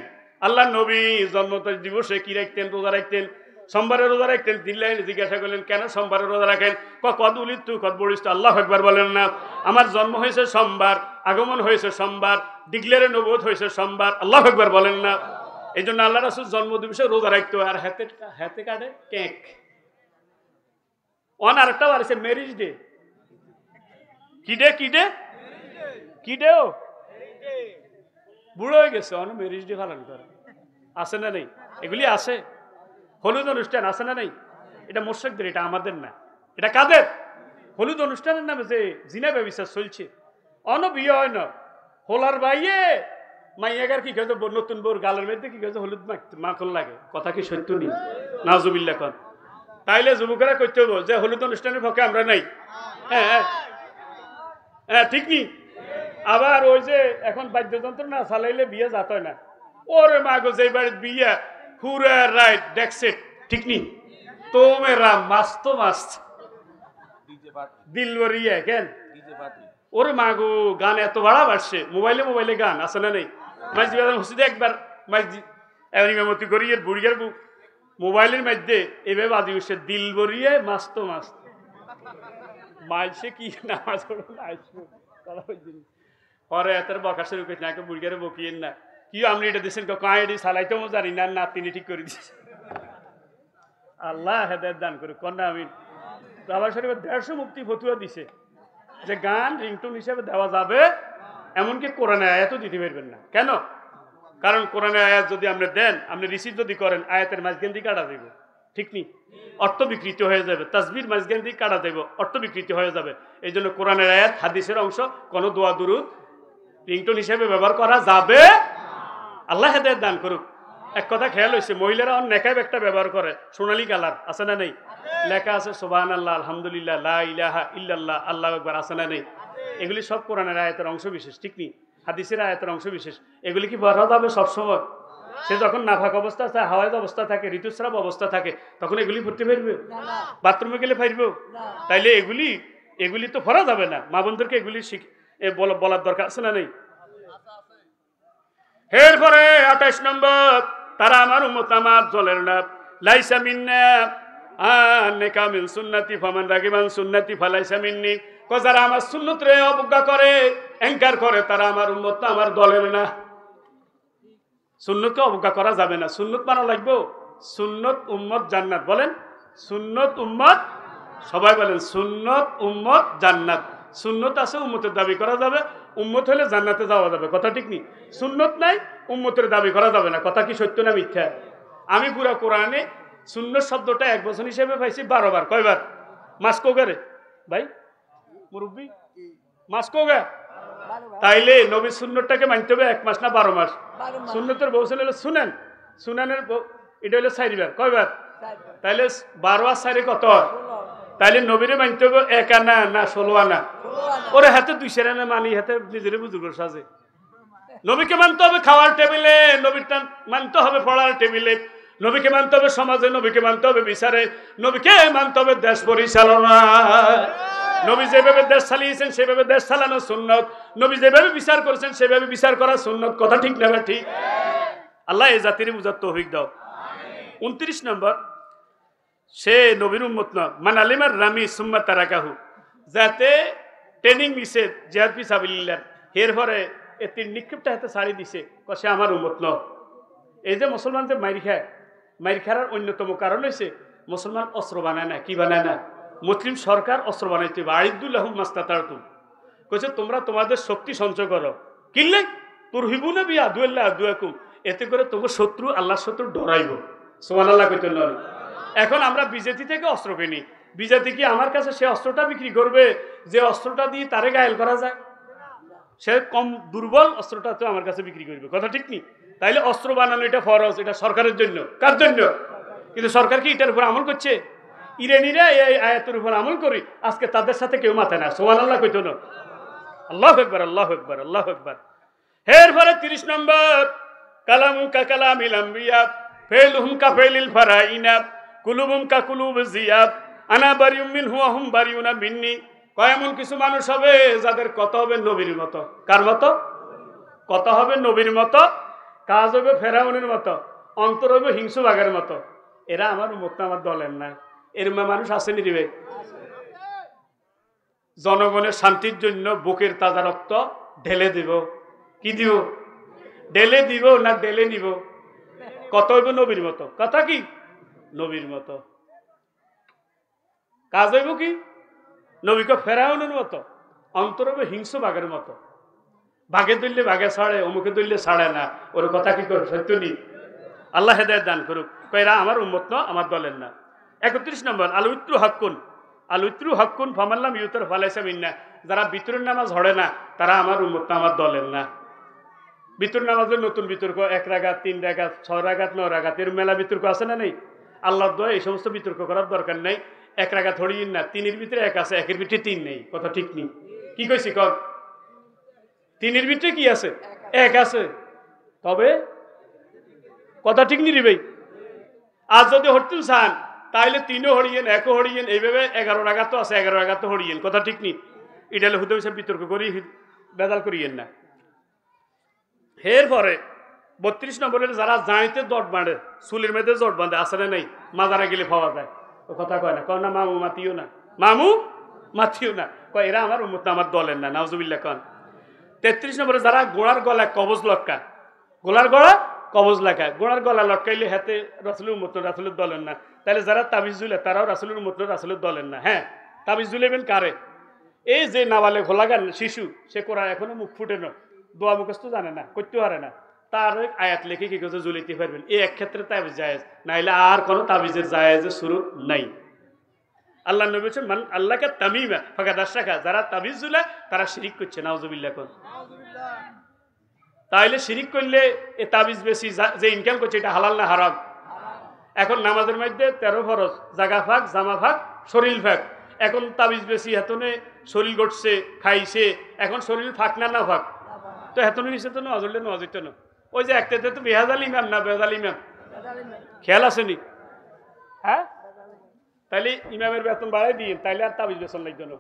Speaker 1: আল্লাহ নবী জন্ম দিবসে কি রাখতেন? রোজা রাখতেন, সোমবারে রোজা রাখতেন। দিল্লাহ জিজ্ঞাসা করলেন, কেন সোমবারে রোজা রাখেন? কদ উলিদ তু কদ বড়িস, আল্লাহু আকবার বলেন না। আমার জন্ম হয়েছে সোমবার, আগমন হয়েছে সোমবার, ডিক্লেয়ারে নবুয়ত হয়েছে সোমবার, আল্লাহু আকবার বলেন না। এই জন্য আল্লাহ রাসূল জন্ম দিবসে রোজা রাখতো। আর হাতে কাটে কেক। আরেকটাও আছে ম্যারেজ ডে। কি ডে? কি ডে? কি ডে? ও বুড়ো হয়ে গেছে, ম্যারেজ ডে পালন করে, আছে না নেই? এগুলি আছে। হলুদ অনুষ্ঠান আছে না নেই? এটা মুশরিকদের, এটা আমাদের না। এটা কাদের? হলুদ অনুষ্ঠানের নামে যে জিনা ব্যভিচার চলছে, বিয়ে হয় না, হোলার বাইয়ে মাইয়াগার কি কেছে, নতুন বউর গালের মধ্যে কি কেছে হলুদ মাখন লাগে, কথা কি সত্য নেই? নাউজুবিল্লাহ কন। তাইলে যুবকেরা করতে হবো যে হলুদ অনুষ্ঠানের পক্ষে আমরা নাই। হ্যাঁ হ্যাঁ, ঠিক নি? আবার ওই যে এখন বাদ্যযন্ত্র না চালাইলে বিয়ে যাত হয় না। ওরে মাগো, যে বাড়ির বিয়ে হুরা রাইট ডেক্সেট, ঠিক নি? তো মেরা মাস্ত মাস্ত দিল বরিয়ে কেন? ওরে মাগো, গান এত বাড়া বাড়ছে, মোবাইলে মোবাইলে গান আছে না নেই? মাঝি হুসিদে একবার মাঝি ইমামতি করিয়ে বুড়িয়ার মোবাইলের মধ্যে এভাবে বাজি উঠছে, দিল বরিয়ে মাস্ত মাস্ত। মাইছে কি নামাজ পরে এত বকা শুরু করছে, নাকি বুড়িয়ারে বকিয়েন না। কি আপনি এটা দিচ্ছেন? কাঁড়ি চালাইতেও জানি না, না তিনি ঠিক করে দিচ্ছে। আল্লাহ হেদায়েত দান করে কন্যা। আমি বাবার শরীফে 150 মুফতি ফতুয়া দিছে যে গান রিংটোন হিসেবে দেওয়া যাবে, এমনকি কোরআনের আয়াতও দিতে পারবেন না। কেন? কারণ কোরআনের আয়াত যদি আপনি দেন, আপনি রিসিভ যদি করেন, আয়াতের মাঝখান দিয়ে কাটা দেব, ঠিক নি? অর্থ বিকৃতি হয়ে যাবে। তাসবির মাঝখান দিয়ে কাটা দেব, অর্থ বিকৃতি হয়ে যাবে। এই জন্য কোরআনের আয়াত, হাদিসের অংশ কোনো দোয়া দুরুদ রিংটোন হিসেবে ব্যবহার করা যাবে। আল্লাহ হেদায়েত দান করুক। এক কথা খেয়াল হয়েছে, মহিলারা নেকাব একটা ব্যবহার করে, সোনালী কালার, আছে না নেই? লেখা আছে সুবহানাল্লাহ, আলহামদুলিল্লাহ, লা ইলাহা ইল্লাল্লাহ, আল্লাহু আকবার, আছে না নেই? এগুলি সব কোরআনের আয়াতের অংশ বিশেষ, ঠিক নি? হাদিসের আয়াতের অংশ বিশেষ। এগুলি কি পড়া যাবে সবসময়? সে যখন নাফাক অবস্থা থাকে, হাওয়াজ অবস্থা থাকে, ঋতুস্রাব অবস্থা থাকে, তখন এগুলি পড়তে পারবে? বাথরুমে গেলে পারবে? তাইলে এগুলি তো পড়া যাবে না। মা বোনদেরকে এগুলি বলার দরকার আছে না নেই? এরপরে 28 নম্বর, তারা আমার উম্মত, আমার দলের না। লাইসা মিন্না আন্নাকা মিন সুন্নতি ফামান রাগিবান সুন্নতি ফালাইসা মিন্নি। যারা আমার সুন্নতরে অবজ্ঞা করে, অহংকার করে, তারা আমার উম্মত না, আমার দলের না। সুন্নতকে অবজ্ঞা করা যাবে না, সুন্নত মানা লাগবে। সুন্নত উম্মত জান্নাত, বলেন সুন্নত উম্মত, সবাই বলেন সুন্নত উম্মত জান্নাত। সুন্নত আছে, উম্মতের দাবি করা যাবে, উম্মত হলে জান্নাতে যাওয়া যাবে, কথা ঠিক নেই। সুন্নত নাই, উম্মতের দাবি করা যাবে না, কথা কি সত্য না মিথ্যা? আমি পুরা কোরআনে সুন্নত শব্দটা এক বছর হিসেবে পাইছি 12 বার। কয়বার? মাসকোগারে ভাই মুরব্বী, মাসকোগা। তাইলে নবী সুন্নতটাকে মানতে হবে 1 মাস না 12 মাস? সুন্নতের বউ হলো শুনেন, সুনানের এটা হলো 4 বার। কয়বার? তাইলে 12 আর 4 কত? তাইলে নবীরে মানতে হবে 1 আনা না 16 আনা? ওরে হাতে 2 সেরানা মানি, হাতে নিজের বুজুর্গ সাজে। নবীকে মানতে হবে খাওয়ার টেবিলে, নবীটা মানতে হবে পড়ার টেবিলে, নবীকে মানতে হবে সমাজে, নবীকে মানতে হবে বিচারে, নবীকে মানতে হবে দেশ পরিচালনা। নবী যেভাবে দেশ চালিয়েছেন সেভাবে দেশ চালানো সুন্নত, নবী যেভাবে বিচার করেছেন সেভাবে বিচার করা সুন্নত, কথা ঠিক না? ঠিক। আল্লাহ এই জাতির বুঝার তৌফিক দাও। 29 নম্বর, সে নবীর উম্মত না, মান আলিমার রামি সুম্মা তারাকাহু, যাতে ট্রেনিং নিছে জিহাদ ফি সাবিলিল্লাহ, এর পরে তীর নিক্ষেপটা হাতে ছাড়ি দিছে, সে আমার উম্মত ন। এই যে মুসলমান যে মাইর খায়, মাইর খাওয়ার অন্যতম কারণ হয়েছে মুসলমান অস্ত্র বানায় না। কি বানায় না? মুসলিম সরকার অস্ত্র বানাইতে হবে। আইদুল্লাহুম মাস্তাতারতুম, কইছে তোমরা তোমাদের শক্তি সঞ্চয় করো। কিনলে তুরহিবুনা বি আদুল্লাহ আদুয়াকুম, এতে করে তোমার শত্রু আল্লাহর শত্রু ডরাইব। সুবহানাল্লাহ কইতেন না? এখন আমরা বিজেপি থেকে অস্ত্র কিনি, বিজেপি কি আমার কাছে সে অস্ত্রটা বিক্রি করবে যে অস্ত্রটা দিয়ে তারে গায়েল করা যায়? সে কম দুর্বল অস্ত্রটা তো আমার কাছে বিক্রি করবে, কথা ঠিক নেই? তাইলে অস্ত্র বানানো এটা ফরজ, এটা সরকারের জন্য। কার জন্য? কিন্তু সরকার কি এটার উপর আমল করছে? ইরানিরা এই আয়াতের উপর আমল করি, আজকে তাদের সাথে কেউ মাথায় না। সুবহানাল্লাহ কইতো না? আল্লাহু আকবার, আল্লাহু আকবার, আল্লাহু আকবার। এরপরে 30 নম্বর, কালামু কা কালামিল আম্বিয়া, ফেলুহুম কা ফেলিল ফারাইনা, কুলুবুম কা কুলুব জিয়াব, আনা বারিউম মিনহু ওয়া হুম বারিউনা মিন্নি। এমন কিছু মানুষ হবে যাদের কথা হবে নবীর মতো। কার মতো? কথা হবে নবীর মতো, কাজ হবে ফেরাউনের মতো, অন্তর হবে হিংসু বাঘের মতো। এরা আমার উম্মত না, আমার দলের না। এরকম মানুষ আসেনি রে? জনগণের শান্তির জন্য বুকের তাজা রক্ত ঢেলে দিব। কি দিব? ঢেলে দিব না ঢেলে নিব? কত হইব নবীর মতো, কথা কি নবীর মতো। কাজ হইব কি নবীকে ফেরাউনের মতো, অন্তর হবে হিংস্র বাঘের মতো। বাঘে ধরলে বাঘে ছাড়ে, অমুকে ধরলে ছাড়ে না। ওর কথা কি করে? সত্য নি? আল্লাহ হেদায়েত দান করুক। এরা আমার উম্মত না, আমার দলের না। 31 নম্বর, আল উত্রু হক্কুন, আল উত্রু হক্কুন ফামাল্লাম ইউতার ফালাইসা মিন্না, যারা বিতরের নামাজ হড়ে না তারা আমার উম্মত না, আমার দলের না। বিতর নামাজের নতুন বিতর্ক, 1 রাকাত 3 রাকাত 6 রাকাত 9 রাকাত, এর মেলা বিতর্ক আছে না নেই? আল্লাহর দোয়া এই সমস্ত বিতর্ক করার দরকার নাই। 1 রাকাত হড়িয়েন না, 3-এর ভিতরে 1 আছে, 1-এর ভিতরে 3 নেই, কথা ঠিক নেই? কি কইছি কর? 3-এর ভিতরে কি আছে? 1 আছে, তবে কথা ঠিক নি রে ভাই? আজ যদি হরতেন চান তাইলে 3ও হড়িয়েন, 1ও হড়িয়েন, এইভাবে 11 রাকাত তো আছে, 11 রাকাত হড়িয়েন, কথা ঠিক নি? এটা হলে হুদে হিসাব বিতর্ক করি, বেদাল করিয়েন না। এরপরে 32 নম্বরের, যারা জানিতে দট বাঁধে, চুলির মেয়েদের জট বাঁধে, আসলে নেই, মাজারে গেলে পাওয়া যায়, ও কথা কয় না, কয় না মামু মাতিও না, মামু মাতিও না, কয় এরা আমার উম্মত না, আমার দলের না। নাউজুবিল্লাহ কন। 33 নম্বরে, যারা গোড়ার গলায় কবজ লটকা, গোলার গলা কবজ লাগায়, গোড়ার গলা লটকাইলে হাতে রাসূলের উম্মত, রাসূলের দলের না। তাহলে যারা তাবিজ ঝুলে তারাও রাসূলের উম্মত, রাসূলের দলের না। হ্যাঁ, তাবিজ ঝুলেবেন কারে? এই যে নাবালে ঘোলাগান শিশু, সে কোরআন এখনো মুখ ফুটে না, দোয়া মুখস্থ জানে না, করতে পারে না, তার আয়াত লিখে কি করে ঝুলিতে পারবেন? এই এক ক্ষেত্রে তাবিজ জায়েজ, নাইলে আর কোনো তাবিজের জায়েজের শুরু নাই। আল্লাহ নবী বলেছেন, মান আল্লাহকে তামিমা ফাকাদ আশরাকা, যারা তাবিজ ঝুলে তারা শিরিক করছে। নাউজুবিল্লাহ কোন। তাইলে শিরিক করলে এ তাবিজ বেশি যে ইনকাম করছে, এটা হালাল না হারাম? এখন নামাজের মধ্যে 13 ফরজ, জাগা ফাঁক, জামা ফাঁক, শরীর ফাঁক। এখন তাবিজ বেশি, হেতনে শরীর গড়ছে, খাইছে, এখন শরীর ফাঁক না না ফাঁক? তো হেতনে নিচে তো নজরলে নজ হইতো না। ওই যে একটাতে তো বেহাজাল ইমাম না বেহাজাল ইমাম, খেয়াল আসেনি? হ্যাঁ, তাইলে ইমামের বেতন বাড়াই দিন, তাইলে আর তাবিজ বেতন লাগবে না।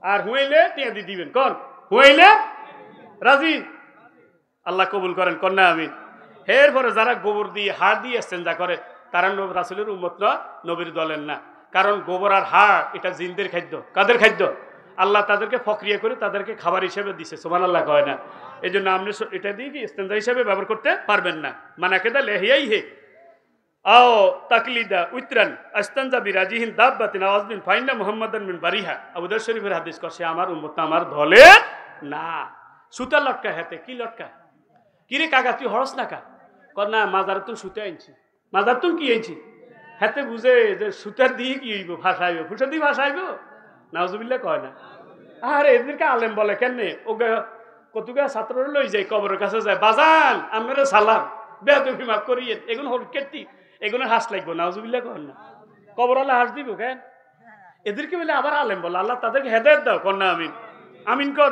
Speaker 1: আর হুইলে টিয়া দিয়ে দিবেন, কন হুইলে রাজি? আল্লাহ কবুল করেন, কন্যা আমিন। এরপরে যারা গোবর দিয়ে হাড় দিয়ে এসছেন যা করে, তারা রাসূলের উম্মত না, নবীর দলের না। কারণ গোবর আর হাড় এটা জিনদের খাদ্য। কাদের খাদ্য? আল্লাহ তাদেরকে ফক্রিয়া করে তাদেরকে খাবার হিসেবে দিছে, সুবহানাল্লাহ কয় না? এই জন্য আপনি এটা দিয়ে কি ইস্তেঞ্জা হিসেবে ব্যবহার করতে পারবেন না। মানাকেদা লেহিয়াই হে আও তাকলিদা উইত্রান আস্তানজা বিরাজিহিন দাব্বাতিন আওয়াজবিন ফাইন্না মুহাম্মাদান মিন বারিহা। আবু দাউদ শরীফের হাদিস করছে আমার উম্মত আমার দলে না। সুতা লটকা হাতে কি লটকা? কিরে কাকা তুই হরস না কা? কর না মাজার তুন সুতে আনছি। মাজার তুন কি আনছি? হাতে বুঝে যে সুতার দিয়ে কি হইব, ভাষাইব, ফুসা দিয়ে ভাষাইব? নাউজুবিল্লাহ কয় না। আরে এদেরকে আলেম বলে কেনে? ও কতগুলা ছাত্র লই যায় কবরের কাছে যায়, বাজান আপনারা সালাম বেয়াদবি মাফ করিয়ে, এগুলো হল কেটি, এগুলো হাস লাগবো। নাউজুবিল্লাহ কয় না। কবর আল্লাহ হাস দিব কেন? এদেরকে বলে আবার আলেম বলে, আল্লাহ তাদেরকে হেদায়েত দাও, কর না আমিন। আমিন কর।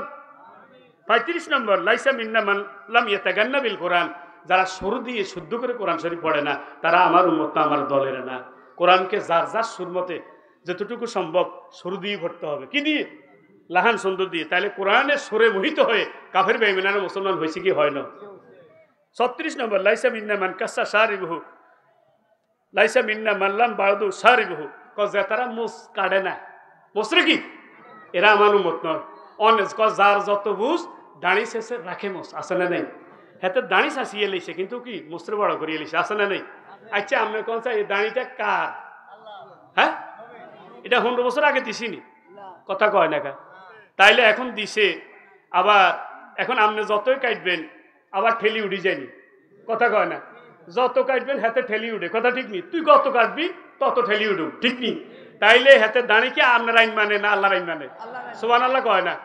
Speaker 1: 35 নম্বর, লাইসা মিন্না মান লাম ইয়াতাগান্না বিল কোরআন। যারা সুর দিয়ে শুদ্ধ করে কোরআন শরীফ পড়ে না, তারা আমার উম্মত না, আমার দলের না। কোরআনকে যার যার সুর মতে যতটুকু সম্ভব সুর দিয়ে পড়তে হবে। কি দিয়ে? লাহান সুন্দর দিয়ে। তাহলে কোরআনের সুরে মোহিত হয়ে কাফের বেঈমানের মুসলমান হয়েছে কি হয় না? 36 নম্বর, লাইসা মিন্না মান কাসা শারিবহু লাইসা মিন্না মাল্লাম বাউদু শারিবহু। কজা তারা মুস কাটে না, মুসরে কি এরা আমার উম্মত নয়। অনেক যার যত বুঝ দাঁড়ি শেষে রাখে মোস, আছে না নেই? হাতে দাঁড়ি শাসিয়ে লেছে কিন্তু কি মুসরে বড় করিয়ে লেছে, আছে না নেই? আচ্ছা আপনি কোন এই দাঁড়িটা কার? হ্যাঁ, এটা 100 বছর আগে দিছিনি, কথা কয় না কা? তাইলে এখন দিছে, আবার এখন আপনি যতই কাটবেন আবার ঠেলি উঠে যায়নি, কথা কয় না? যত কাটবেন হাতে ঠেলি উঠে, কথা ঠিক নি? তুই কত কাটবি তত ঠেলি উঠুক, ঠিক নি? তাইলে হাতে দাঁড়ি কি আপনার আইন মানে না আল্লাহর আইন মানে? সুবহানাল্লাহ কয় না?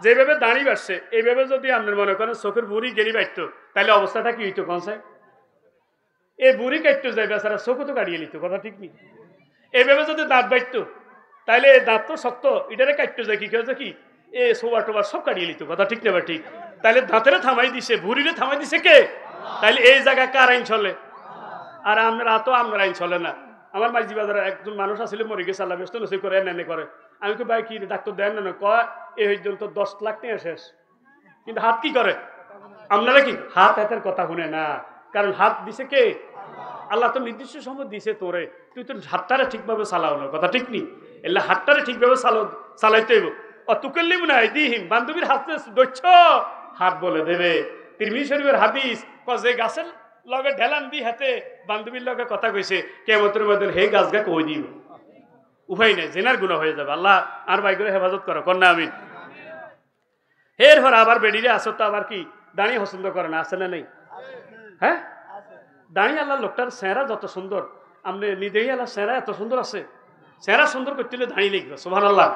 Speaker 1: যেভাবে দাঁড়ি বাড়ছে এইভাবে যদি আপনার মনে করেন চোখের বুড়ি গেরি বাড়তো, তাহলে অবস্থাটা কি হইতো কনসাই? এই বুড়ি কাটতো যাই বেচারা চোখও তো কাটিয়ে নিত, কথা ঠিক নি? এইভাবে যদি দাঁত বাড়তো তাহলে দাঁত তো শক্ত, এটারে কাটতো যায় কি কেউ কি এ সোবার টোবার সব কাটিয়ে নিত, কথা ঠিক না? ঠিক। তাহলে দাঁতেরে থামাই দিছে, ভুড়িরে থামাই দিছে কে? তাইলে এই জায়গায় কার আইন চলে? আর আমরা তো আপনার আইন চলে না। আমার মাঝি বাজারে একজন মানুষ আসলে মরে গেছে, আল্লাহ ব্যস্ত নসি করে এনে করে। আমি কি ভাই কি ডাক্তার দেন না? কয় এই পর্যন্ত 10 লাখ নিয়ে শেষ, কিন্তু হাত কি করে? আপনারা কি হাত হাতের কথা শুনে না? কারণ হাত দিছে কে? আল্লাহ তো নির্দিষ্ট সময় দিছে তোরে, তুই তো হাতটারে ঠিকভাবে চালাও না, কথা ঠিক নি? এলে হাতটারে ঠিকভাবে চালাইতে হইব। অতুকাল্লিম না দিহিম, বান্ধবীর হাতে দৈচ্ছ হাত বলে দেবে। তিরমিজি শরীফের হাদিস, যে গাছের লগে ঢেলান দি হাতে বান্ধবীর লগে কথা কইছে, কিয়ামতের মধ্যে হে গাছ গা কই দিব, উপায় নাই, জেনার গুনাহ হয়ে যাবে। আল্লাহ আর ভাই করে হেফাজত করো, কন্যা আমিন। এরপর আবার বেডিরে আসো তো আবার কি দাঁড়িয়ে পছন্দ করে না, আছে না নেই? হ্যাঁ, দাঁড়িয়ে আল্লাহ লোকটার চেহারা যত সুন্দর, আপনি নিজেই আল্লাহ চেহারা এত সুন্দর আছে। চেহারা সুন্দর করতে হলে দাঁড়িয়ে লিখবে, সুবহানাল্লাহ।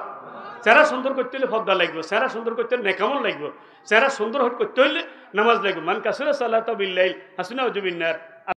Speaker 1: চেহারা সুন্দর করতে হলে পর্দা লাগবে, চেহারা সুন্দর করতে হলে নেকামল লাগবে, চেহারা সুন্দর করতে হলে নামাজ লাগবে। মান কাসুরা সালাতু বিল্লাইল হাসিনা ওয়াজুবিন্নার।